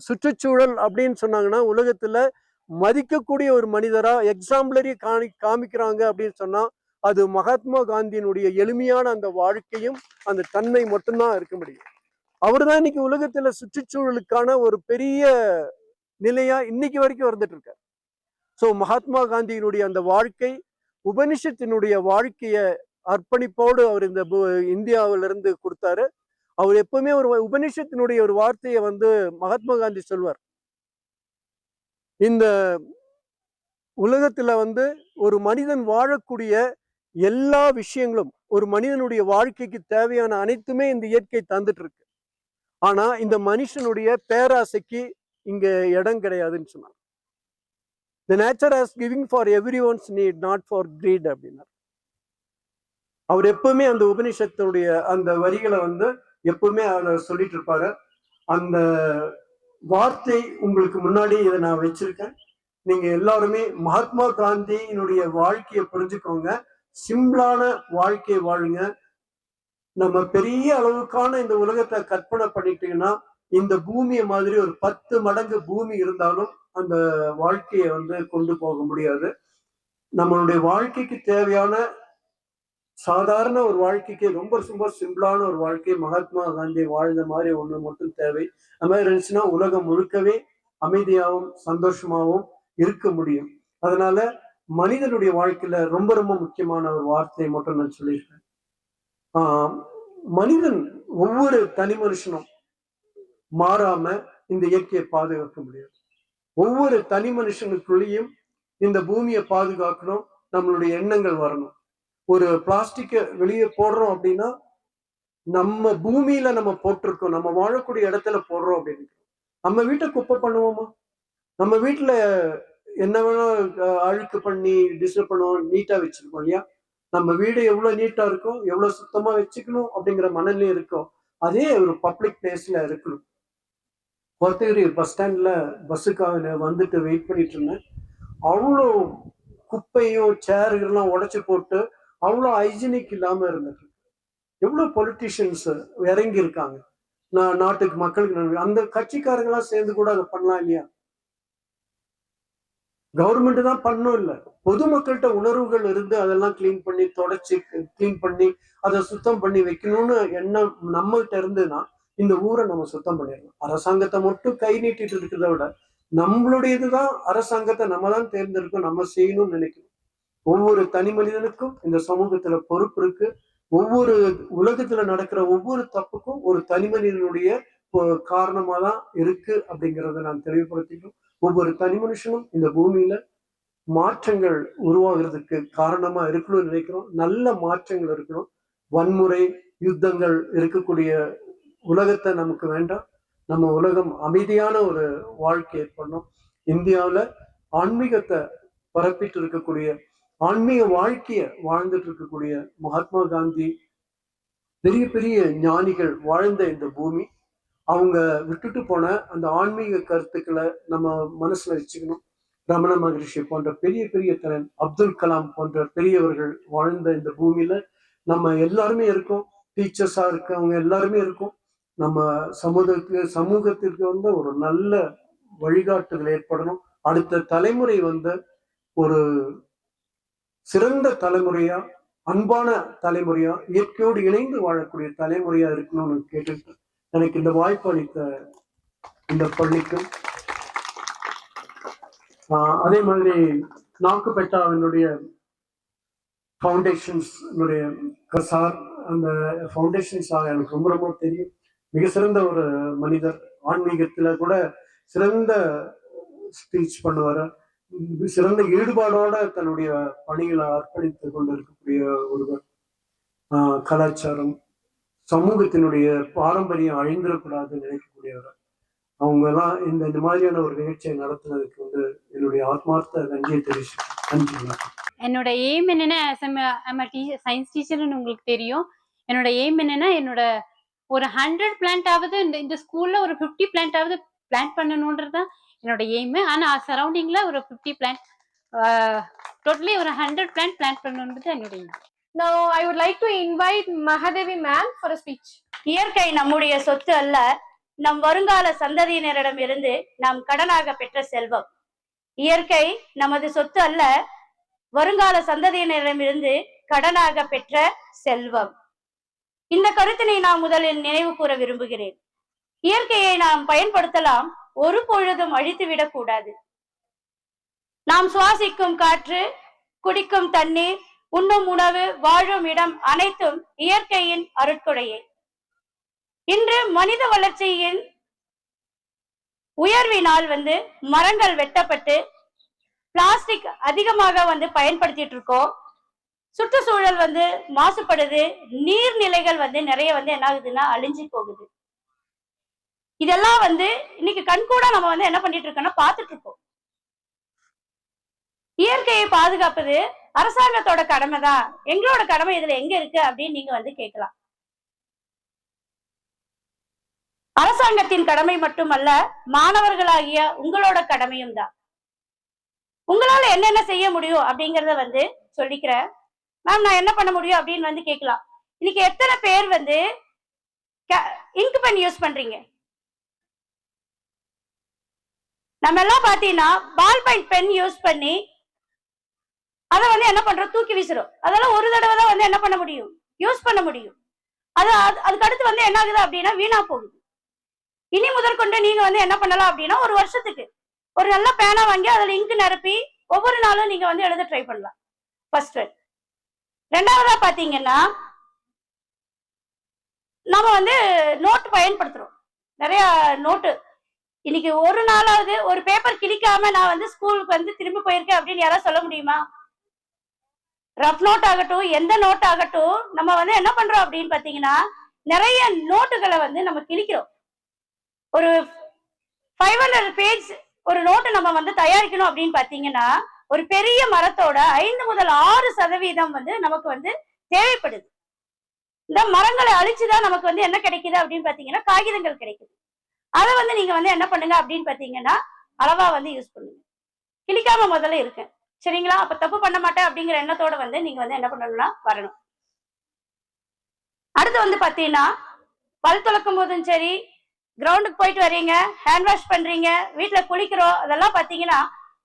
சுற்றுச்சூழல் அப்படின்னு சொன்னாங்கன்னா உலகத்துல மதிக்கக்கூடிய ஒரு மனிதரா எக்ஸாம்பிளரி காமிக்கிறாங்க அப்படின்னு சொன்னா அது மகாத்மா காந்தியினுடைய எளிமையான அந்த வாழ்க்கையும் அந்த தன்மை மட்டும்தான் இருக்க முடியும். அவர் தான் இன்னைக்கு உலகத்துல சுற்றுச்சூழலுக்கான ஒரு பெரிய நிலையா இன்னைக்கு வரைக்கும் வந்துட்டு இருக்கார். ஸோ மகாத்மா காந்தியினுடைய அந்த வாழ்க்கை உபனிஷத்தினுடைய வாழ்க்கைய அர்ப்பணிப்போடு அவர் இந்த இந்தியாவிலிருந்து கொடுத்தாரு. அவர் எப்பவுமே ஒரு உபனிஷத்தினுடைய ஒரு வார்த்தையை வந்து மகாத்மா காந்தி சொல்வார். இந்த உலகத்துல வந்து ஒரு மனிதன் வாழக்கூடிய எல்லா விஷயங்களும், ஒரு மனிதனுடைய வாழ்க்கைக்கு தேவையான அனைத்துமே இந்த இயற்கை தந்துட்டு இருக்கு. ஆனா இந்த மனுஷனுடைய பேராசைக்கு இங்க இடம் கிடையாதுன்னு சொன்னார். The nature is giving for everyone's need, not for greed அப்படின்னா. அவர் எப்பவுமே அந்த உபனிஷத்தினுடைய அந்த வரிகளை வந்து எப்பவுமே அதை சொல்லிட்டு இருப்பாரு. அந்த வார்த்தை உங்களுக்கு முன்னாடி இதை நான் வச்சிருக்கேன். நீங்க எல்லாருமே மகாத்மா காந்தியினுடைய வாழ்க்கையை புரிஞ்சுக்கோங்க. சிம்பிளான வாழ்க்கையை வாழுங்க. நம்ம பெரிய அளவுக்கான இந்த உலகத்தை கற்பனை பண்ணிட்டீங்கன்னா இந்த பூமியை மாதிரி ஒரு 10 மடங்கு பூமி இருந்தாலும் அந்த வாழ்க்கையை வந்து கொண்டு போக முடியாது. நம்மளுடைய வாழ்க்கைக்கு தேவையான சாதாரண ஒரு வாழ்க்கைக்கு ரொம்ப ரொம்ப சிம்பிளான ஒரு வாழ்க்கை மகாத்மா காந்தி வாழ்ந்த மாதிரி ஒண்ணு மட்டும் தேவை. அந்த மாதிரி இருந்துச்சுன்னா உலகம் முழுக்கவே அமைதியாகவும் சந்தோஷமாகவும் இருக்க முடியும். அதனால மனிதனுடைய வாழ்க்கையில ரொம்ப ரொம்ப முக்கியமான ஒரு வார்த்தையை மட்டும் நான் சொல்லியிருக்கேன். மனிதன் ஒவ்வொரு தனி மனுஷனும் மாறாம இந்த இயற்கையை பாதுகாக்க முடியாது. ஒவ்வொரு தனி மனுஷனுக்குள்ளேயும் இந்த பூமியை பாதுகாக்கணும், நம்மளுடைய எண்ணங்கள் வரணும். ஒரு பிளாஸ்டிக்கை வெளியே போடுறோம் அப்படின்னா நம்ம பூமியில நம்ம போட்டிருக்கோம், நம்ம வாழக்கூடிய இடத்துல போடுறோம் அப்படின்னு. நம்ம வீட்டை குப்பை பண்ணுவோமா? நம்ம வீட்டுல என்ன வேணா அழுக்கு பண்ணி டிஸ்டர்ப் பண்ணுவோம், நீட்டா வச்சிருக்கோம் இல்லையா? நம்ம வீடு எவ்வளவு நீட்டா இருக்கோ, எவ்வளவு சுத்தமா வச்சுக்கணும் அப்படிங்கிற மனநிலை இருக்கோ, அதே ஒரு பப்ளிக் பிளேஸ்ல இருக்கணும். கோத்தகிரி பஸ் ஸ்டாண்ட்ல பஸ்ஸுக்காக வந்துட்டு வெயிட் பண்ணிட்டு இருந்தேன். அவ்வளோ குப்பையும் சேர்கள்லாம் உடைச்சு போட்டு அவ்வளோ ஹைஜீனிக் இல்லாம இருந்தது. எவ்வளவு பொலிட்டிஷியன்ஸ் இறங்கி இருக்காங்க நாட்டுக்கு, மக்களுக்கு. அந்த கட்சிக்காரங்களாம் சேர்ந்து கூட அதை பண்ணலாம் இல்லையா? கவர்மெண்ட் தான் பண்ணும் இல்ல, பொதுமக்கள்கிட்ட உணர்வுகள் இருந்து அதெல்லாம் கிளீன் பண்ணி தொடச்சி கிளீன் பண்ணி அதை சுத்தம் பண்ணி வைக்கணும்னு எண்ணம் நம்மகிட்ட இருந்துன்னா இந்த ஊரை நம்ம சுத்தம் பண்ணிடலாம். அரசாங்கத்தை மட்டும் கை நீட்டிட்டு இருக்கிறத விட நம்மளுடைய இதுதான் அரசாங்கத்தை நம்ம தான் தேர்ந்தெடுக்கும், நம்ம செய்யணும்னு நினைக்கணும். ஒவ்வொரு தனி மனிதனுக்கும் இந்த சமூகத்துல பொறுப்பு இருக்கு. ஒவ்வொரு உலகத்துல நடக்கிற ஒவ்வொரு தப்புக்கும் ஒரு தனி மனிதனுடைய காரணமா தான் இருக்கு அப்படிங்கிறத நான் தெளிவுபடுத்திட்டோம். ஒவ்வொரு தனி மனுஷனும் இந்த பூமியில மாற்றங்கள் உருவாகிறதுக்கு காரணமா இருக்கணும்னு நினைக்கிறோம். நல்ல மாற்றங்கள் இருக்கணும். வன்முறை, யுத்தங்கள் இருக்கக்கூடிய உலகத்தை நமக்கு வேண்டாம். நம்ம உலகம் அமைதியான ஒரு வாழ்க்கை ஏற்படணும். இந்தியாவில் ஆன்மீகத்தை பரப்பிட்டு இருக்கக்கூடிய, ஆன்மீக வாழ்க்கைய வாழ்ந்துட்டு இருக்கக்கூடிய மகாத்மா காந்தி, பெரிய பெரிய ஞானிகள் வாழ்ந்த இந்த பூமி, அவங்க விட்டுட்டு போன அந்த ஆன்மீக கருத்துக்களை நம்ம மனசுல வச்சுக்கணும். ரமண மகரிஷி போன்ற பெரிய பெரிய தலைவர், அப்துல் கலாம் போன்ற பெரியவர்கள் வாழ்ந்த இந்த பூமியில நம்ம எல்லாருமே இருக்கோம். டீச்சர்ஸா இருக்கவங்க எல்லாருமே இருக்கோம். நம்ம சமூகத்திற்கு வந்து ஒரு நல்ல வழிகாட்டுதல் ஏற்படணும். அடுத்த தலைமுறை வந்து ஒரு சிறந்த தலைமுறையா, அன்பான தலைமுறையா, இயற்கையோடு இணைந்து வாழக்கூடிய தலைமுறையா இருக்கணும்னு கேட்டுட்டு எனக்கு இந்த வாய்ப்பு அளித்த இந்த பள்ளிக்கும், அதே மாதிரி நாக்குப்பேட்டாவினுடைய ஃபவுண்டேஷன்ஸ் சார், அந்த ஃபவுண்டேஷன்ஸ் எனக்கு ரொம்ப ரொம்ப தெரியும். மிக சிறந்த ஒரு மனிதர். ஆன்மீகத்துல கூட சிறந்த ஸ்பீச் பண்ணுவார். சிறந்த ஈடுபாடோட தன்னுடைய பணிகளை அர்ப்பணித்து கொண்டு இருக்கக்கூடிய ஒருவர். கலாச்சாரம், சமூகத்தினுடைய பாரம்பரியம் அழிந்துடக்கூடாதுன்னு நினைக்கக்கூடியவர். அவங்க எல்லாம் இந்த மாதிரியான ஒரு நிகழ்ச்சியை நடத்துனதுக்கு வந்து என்னுடைய ஆத்மார்த்த நன்றியை தெரிவிச்சுக்கிறேன். நன்றி. என்னோட எய்ம் என்னன்னா, சயின்ஸ் டீச்சர்னு உங்களுக்கு தெரியும். என்னோட எய்ம் என்னன்னா, என்னோட ஒரு 100 பிளான்ட் ஆகுது இந்த ஸ்கூல்ல ஒரு 50 பிளான்ட் ஆகுது பிளான்ட் பண்ணணும்ன்றதுதான் என்னோட எய்ம். ஆனா சரௌண்டிங்ல ஒரு 50 பிளான்ட், டோட்டலி ஒரு 100 பிளான்ட் பிளான்ட் பண்ணணும்ன்றது என்னோட aim. Now I would like to invite Mahadevi ma'am for a speech. இயற்கை நம்முடைய சொத்து அல்ல, நம் வருங்கால சந்ததியினரிடம் இருந்து நாம் கடனாக பெற்ற செல்வம். இயற்கை நமது சொத்து அல்ல, வருங்கால சந்ததியினரிடமிருந்து கடனாக பெற்ற செல்வம். இந்த கருத்தினை நான் முதலில் நினைவு கூற விரும்புகிறேன். இயற்கையை நாம் பயன்படுத்தலாம், ஒரு பொழுதும் அழித்துவிடக் கூடாது. நாம் சுவாசிக்கும் காற்று, குடிக்கும் தண்ணீர், உண்ணும் உணவு, வாழும் இடம் அனைத்தும் இயற்கையின் அருட்கொடையே. இன்று மனித வளர்ச்சியின் உயர்வினால் மரங்கள் வெட்டப்பட்டு பிளாஸ்டிக் அதிகமாக பயன்படுத்திட்டு இருக்கோம். சுற்றுச்சூழல் மாசுபடுது. நீர்நிலைகள் நிறைய என்ன ஆகுதுன்னா அழிஞ்சு போகுது. இதெல்லாம் இன்னைக்கு கண்கூட நம்ம என்ன பண்ணிட்டு இருக்கோம்னா பார்த்துட்டு இருக்கோம். இயற்கையை பாதுகாப்பது அரசாங்கத்தோட கடமை தான். எங்களோட கடமை இதுல எங்க இருக்கு அப்படின்னு நீங்க கேட்கலாம். அரசாங்கத்தின் கடமை மட்டுமல்ல, மாணவர்களாகிய உங்களோட கடமையும் தான். உங்களால என்னென்ன செய்ய முடியும் அப்படிங்கறத சொல்லிக்கிறேன். மேம், நான் என்ன பண்ண முடியும் அப்படின்னு கேட்கலாம். இன்னைக்கு எத்தனை பேர் இங்க் பென் யூஸ் பண்றீங்க? நம்ம எல்லாம் பாத்தீங்கன்னா பால் பாயிண்ட் பென் யூஸ் பண்ணி அதை என்ன பண்றோம், தூக்கி வீசுறோம். அதெல்லாம் ஒரு தடவை தான் என்ன பண்ண முடியும், யூஸ் பண்ண முடியும். அதுக்கு அடுத்து என்ன ஆகுது அப்படின்னா வீணா போகுது. இனி முதற்கொண்டு நீங்க என்ன பண்ணலாம் அப்படின்னா, ஒரு வருஷத்துக்கு ஒரு நல்ல பேனா வாங்கி அதுல இங்கு நிரப்பி ஒவ்வொரு நாளும் நீங்க எழுத ட்ரை பண்ணலாம். ஃபர்ஸ்ட். ரெண்டாவதா பாத்தீங்கன்னா, நம்ம நோட்டு பயன்படுத்துறோம். நிறைய நோட்டு இன்னைக்கு ஒரு நாளாவது ஒரு பேப்பர் கிழிக்காம நான் வந்து ஸ்கூலுக்கு வந்து திரும்பி போயிருக்கேன் அப்படின்னு யாராவது சொல்ல முடியுமா? ரஃப் நோட் ஆகட்டும், எந்த நோட் ஆகட்டும், நம்ம வந்து என்ன பண்றோம் அப்படின்னு பாத்தீங்கன்னா நிறைய நோட்டுகளை வந்து நம்ம கிழிக்கிறோம். ஒரு 500 பேஜ் ஒரு நோட்டு நம்ம வந்து தயாரிக்கணும் அப்படின்னு பாத்தீங்கன்னா ஒரு பெரிய மரத்தோட 5 முதல் 6% வந்து நமக்கு வந்து தேவைப்படுது. இந்த மரங்களை அழிச்சுதான் நமக்கு வந்து என்ன கிடைக்குது அப்படின்னு பாத்தீங்கன்னா காகிதங்கள் கிடைக்குது. அதை வந்து நீங்க வந்து என்ன பண்ணுங்க அப்படின்னு பாத்தீங்கன்னா அளவா வந்து யூஸ் பண்ணுங்க. கிழிக்காம முதல்ல இருக்கு, சரிங்களா? அப்ப தப்பு பண்ண மாட்டேன் அப்படிங்கிற எண்ணத்தோட வந்து நீங்க வந்து என்ன பண்ணணும்னா வரணும். அடுத்து வந்து பாத்தீங்கன்னா பல் துளக்கும் போதும் சரி, கிரவுண்டுக்கு போயிட்டு வர்றீங்க, ஹேண்ட் வாஷ் பண்றீங்க, வீட்டுல குளிக்கிறோம், அதெல்லாம் பாத்தீங்கன்னா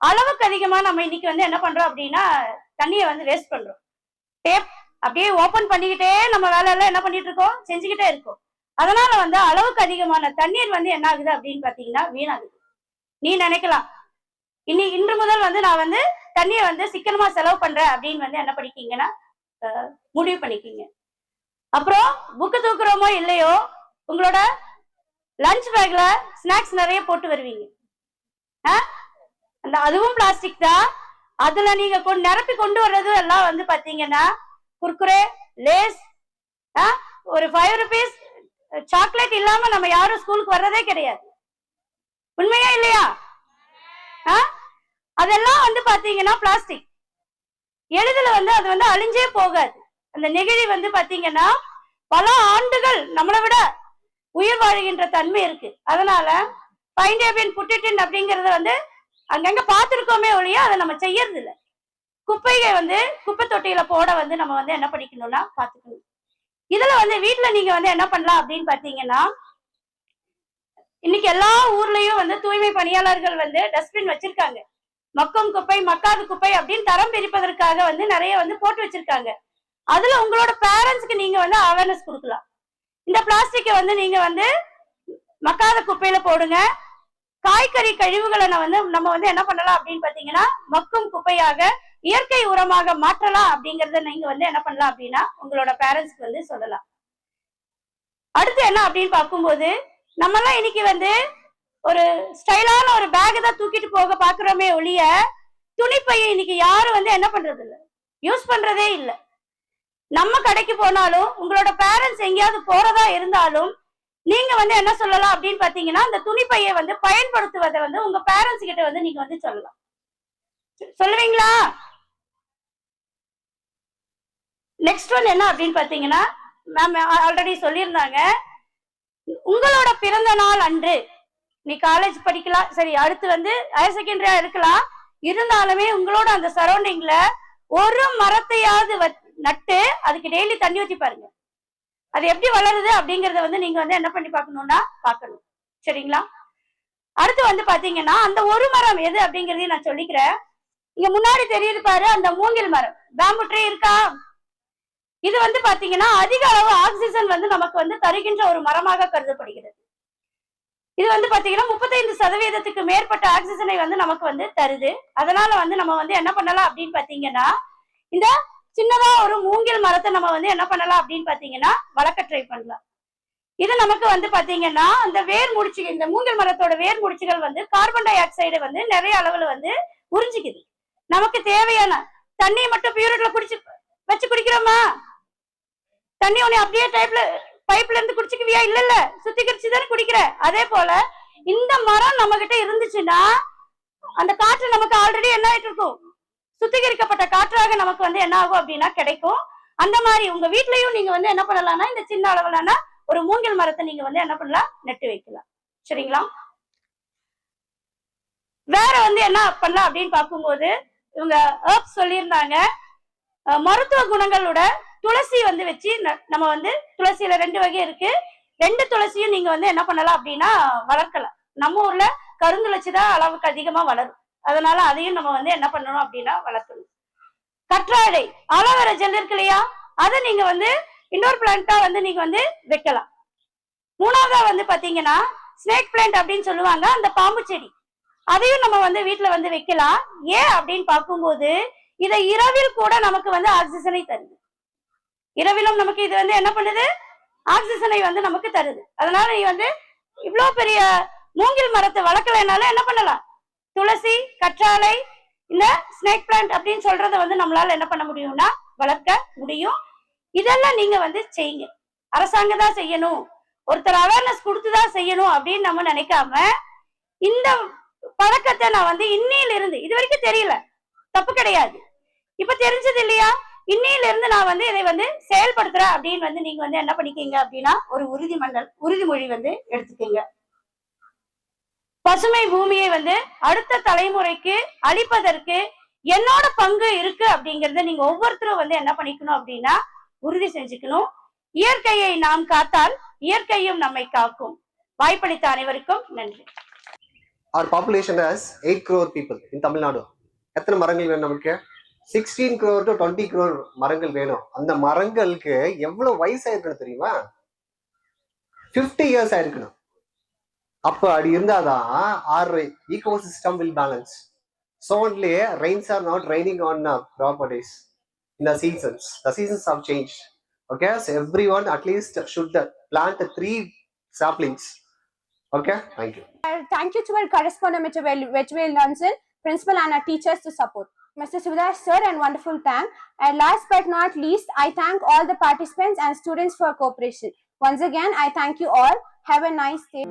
அளவுக்கு அதிகமா நம்ம இன்னைக்கு வந்து என்ன பண்றோம் அப்படின்னா தண்ணியை வந்து வேஸ்ட் பண்றோம். டேப் அப்படியே ஓபன் பண்ணிக்கிட்டே நம்ம வேலை எல்லாம் என்ன பண்ணிட்டு இருக்கோம், செஞ்சுக்கிட்டே இருக்கோம். அதனால வந்து அளவுக்கு அதிகமான தண்ணீர் வந்து என்ன ஆகுது அப்படின்னு பாத்தீங்கன்னா வீணாகுது. நீ நினைக்கலாம் இன்று முதல் வந்து நான் வந்து தண்ணியை வந்து சிக்கனமா செலவு பண்றேன் அப்படின்னு வந்து என்ன பண்ணிக்கீங்கன்னா முடிவு பண்ணிக்கீங்க. அப்புறம் புக்கு தூக்குறோமோ இல்லையோ உங்களோட லஞ்ச் பேக்ல ஸ்நாக்ஸ் நிறைய போட்டு வருவீங்க. அந்த அதுவும் பிளாஸ்டிக் தான். அதுல நீங்க நிரப்பி கொண்டு வர்றது எல்லாம் வந்து பாத்தீங்கன்னா குர்குரே, லேஸ், ஒரு 5 rupees சாக்லேட் இல்லாம நம்ம யாரும் ஸ்கூலுக்கு வர்றதே கிடையாது. உண்மையா இல்லையா? அதெல்லாம் வந்து பாத்தீங்கன்னா பிளாஸ்டிக். எளிதில் வந்து அது வந்து அழிஞ்சே போகாது. அந்த நெகிழி வந்து பாத்தீங்கன்னா பல ஆண்டுகள் நம்மளை விட உயிர் வாழ்கின்ற தன்மை இருக்கு. அதனால find it and put it in அப்படிங்கறத வந்து அங்கங்க பார்த்திருக்கோமே ஒழிய அதை நம்ம செய்யறது இல்லை. குப்பையை வந்து குப்பை தொட்டியில போட வந்து நம்ம வந்து என்ன பண்ணிக்கணும்னா பாத்துக்கணும். இதுல வந்து வீட்டுல நீங்க வந்து என்ன பண்ணலாம் அப்படின்னு பாத்தீங்கன்னா இன்னைக்கு எல்லா ஊர்லயும் வந்து தூய்மை பணியாளர்கள் வந்து டஸ்ட்பின் வச்சிருக்காங்க. மக்கும் குப்பை, மக்காத குப்பை அப்படின்னு தரம் பிரிப்பதற்காக வந்து நிறைய வந்து போட்டு வச்சிருக்காங்க. அதுல உங்களோட பேரண்ட்ஸ்க்கு நீங்க வந்து அவேர்னஸ் கொடுக்கலாம். இந்த பிளாஸ்டிக்கை வந்து நீங்க வந்து மக்காத குப்பையில போடுங்க. காய்கறி கழிவுகளை நம்ம வந்து என்ன பண்ணலாம் அப்படின்னு பாத்தீங்கன்னா மக்கும் குப்பையாக இயற்கை உரமாக மாற்றலாம் அப்படிங்கறத நீங்க வந்து என்ன பண்ணலாம் அப்படின்னா உங்களோட பேரண்ட்ஸ்க்கு வந்து சொல்லலாம். அடுத்து என்ன அப்படின்னு பார்க்கும்போது நம்ம எல்லாம் இன்னைக்கு வந்து ஒரு ஸ்டைலான ஒரு பேக் தான் தூக்கிட்டு போக பாக்குறோமே ஒழிய துணிப்பையை இன்னைக்கு யாரும் வந்து என்ன பண்றது இல்லை, யூஸ் பண்றதே இல்லை. நம்ம கடைக்கு போனாலும் உங்களோட பேரண்ட்ஸ் எங்கேயாவது போறதா இருந்தாலும் நீங்க வந்து என்ன சொல்லலாம் அப்படின்னு பாத்தீங்கன்னா அந்த துணிப்பையை வந்து பயன்படுத்துவதை வந்து உங்க பேரண்ட்ஸ் கிட்ட வந்து நீங்க வந்து சொல்லலாம். சொல்லுவீங்களா? நெக்ஸ்ட் ஒன் என்ன அப்படின்னு பாத்தீங்கன்னா மேம் ஆல்ரெடி சொல்லியிருந்தாங்க, உங்களோட பிறந்த நாள் அன்று நீ காலேஜ் படிக்கலாம், சரி அடுத்து வந்து ஹையர் செகண்டரியா இருக்கலாம், இருந்தாலுமே உங்களோட அந்த சரௌண்டிங்ல ஒரு மரத்தையாவது நட்டு அதுக்கு டெய்லி தண்ணி ஊற்றி பாருங்க. அது எப்படி வளருது அப்படிங்கறத வந்து நீங்க வந்து என்ன பண்ணி பார்க்கணும்னா பார்க்கணும். சரிங்களா? அடுத்து வந்து பாத்தீங்கன்னா அந்த ஒரு மரம் எது அப்படிங்கறதையும் நான் சொல்லிக்கிறேன். இங்க முன்னாடி தெரியுது பாரு அந்த மூங்கில் மரம், பேம்பு ட்ரீ இருக்கா? இது வந்து பாத்தீங்கன்னா அதிக அளவு ஆக்சிஜன் வந்து நமக்கு வந்து தருகின்ற ஒரு மரமாக கருதப்படுகிறது. இது வந்து பாத்தீங்கன்னா 35% மேற்பட்ட ஆக்சிஜனை வந்து நமக்கு வந்து தருது. அதனால வந்து நம்ம வந்து என்ன பண்ணலாம் அப்படின்னு பாத்தீங்கன்னா இந்த சின்னதா ஒரு மூங்கில் மரத்தை நம்ம வந்து என்ன பண்ணலாம் அப்படின்னு பாத்தீங்கன்னா வளர்க்க ட்ரை பண்ணலாம். இது நமக்கு வந்து பாத்தீங்கன்னா அந்த வேர் முடிச்சுகள், இந்த மூங்கில் மரத்தோட வேர் முடிச்சுகள் வந்து கார்பன் டை ஆக்சைடு வந்து நிறைய அளவுல வந்து உறிஞ்சிக்குது. நமக்கு தேவையான தண்ணியை மட்டும் பியூரிட்ல வச்சு குடிக்கிறோமா? தண்ணி உன்னை அப்படியே பைப்ல இருந்து குடிச்சுக்குவியா? இல்ல இல்ல, சுத்திகரிச்சு தானே குடிக்கிற. அதே போல இந்த மரம் நம்ம கிட்ட இருந்துச்சுன்னா அந்த காற்று நமக்கு ஆல்ரெடி என்ன ஆயிட்டு இருக்கும், சுத்திகரிக்கப்பட்ட காற்றாக நமக்கு வந்து என்ன ஆகும் அப்படின்னா கிடைக்கும். அந்த மாதிரி உங்க வீட்லயும் நீங்க வந்து என்ன பண்ணலாம்னா இந்த சின்ன அளவிலான ஒரு மூங்கில் மரத்தை நீங்க வந்து என்ன பண்ணலாம், நட்டு வைக்கலாம். சரிங்களா? வேற வந்து என்ன பண்ணலாம் அப்படின்னு பார்க்கும்போது இவங்க ஹெர்ப்ஸ் சொல்லியிருந்தாங்க, மருத்துவ குணங்களோட துளசி வந்து வச்சு நம்ம வந்து துளசியில 2 வகை இருக்கு. 2 துளசியும் நீங்க வந்து என்ன பண்ணலாம் அப்படின்னா வளர்க்கலாம். நம்ம ஊர்ல கருந்துளசி தான் அளவுக்கு அதிகமா வளரும். அதனால அதையும் நம்ம வந்து என்ன பண்ணணும் அப்படின்னா வளர்க்கணும். கற்றாழை, ஆலோவேரா ஜெல் இருக்கு இல்லையா, அதை நீங்க வந்து இன்னொரு பிளான்ட்டா வந்து நீங்க வந்து வைக்கலாம். மூணாவதா வந்து பாத்தீங்கன்னா ஸ்னேக் பிளான்ட் அப்படின்னு சொல்லுவாங்க, அந்த பாம்பு செடி, அதையும் நம்ம வந்து வீட்டுல வந்து வைக்கலாம். ஏன் அப்படின்னு பார்க்கும்போது இதை இரவில் கூட நமக்கு வந்து ஆக்சிஜனை தருது. இரவிலும் நமக்கு இது வந்து என்ன பண்ணுது, ஆக்சிஜனை வந்து நமக்கு தருது. அதனால நீ வந்து இவ்வளவு பெரிய மூங்கில் மரத்தை வளர்க்கலைனாலும் என்ன பண்ணலாம், துளசி, கற்றாழை, இந்த ஸ்னேக் பிளான்ட் அப்படின்னு சொல்றத வந்து நம்மளால என்ன பண்ண முடியும்னா வளர்க்க முடியும். இதெல்லாம் நீங்க வந்து செய்யுங்க. அரசாங்கம் தான் செய்யணும், ஒருத்தர் அவேர்னஸ் கொடுத்துதான் செய்யணும் அப்படின்னு நம்ம நினைக்காம, இந்த பழக்கத்தை நான் வந்து இன்னையில இருந்து, இது வரைக்கும் தெரியல, தப்பு கிடையாது, இப்ப தெரிஞ்சது இல்லையா, இன்னையில இருந்து நான் வந்து இதை வந்து செயல்படுத்துறேன் அப்படின்னு வந்து நீங்க வந்து என்ன பண்ணிக்கீங்க அப்படின்னா ஒரு உறுதிமொழி வந்து எடுத்துக்கீங்க. பசுமை பூமியை வந்து அடுத்த தலைமுறைக்கு அளிப்பதற்கு என்னோட பங்கு இருக்கு அப்படிங்கறத நீங்க ஒவ்வொருத்தரும் வந்து என்ன பண்ணிக்கணும் அப்படின்னா உறுதி செஞ்சுக்கணும். இயற்கையை நாம் காத்தால் இயற்கையும் நம்மை காக்கும். வாய்ப்பளித்த அனைவருக்கும் நன்றி. Our population has 8 crore people in Tamil Nadu. எத்தனை மரங்கள் வேணும் நமக்கு? 16 crore to 20 crore மரங்கள் வேணும். அந்த மரங்களுக்கு எவ்வளவு வயசாயிருக்கணும் தெரியுமா? 50 years ஆயிருக்கணும். அப்ப அப்படி இருந்தாதான் our ecosystem will balance. So only rains are not raining on properties in the seasons. The seasons have changed. Okay, so everyone at least should plant 3 saplings. Okay, thank you. Thank you to our correspondent, Mr. Vechwel Nansen, principal and our teachers to support. Mr. Sivadas sir, and wonderful thank. And last but not least, I thank all the participants and students for cooperation. Once again, I thank you all. Have a nice day.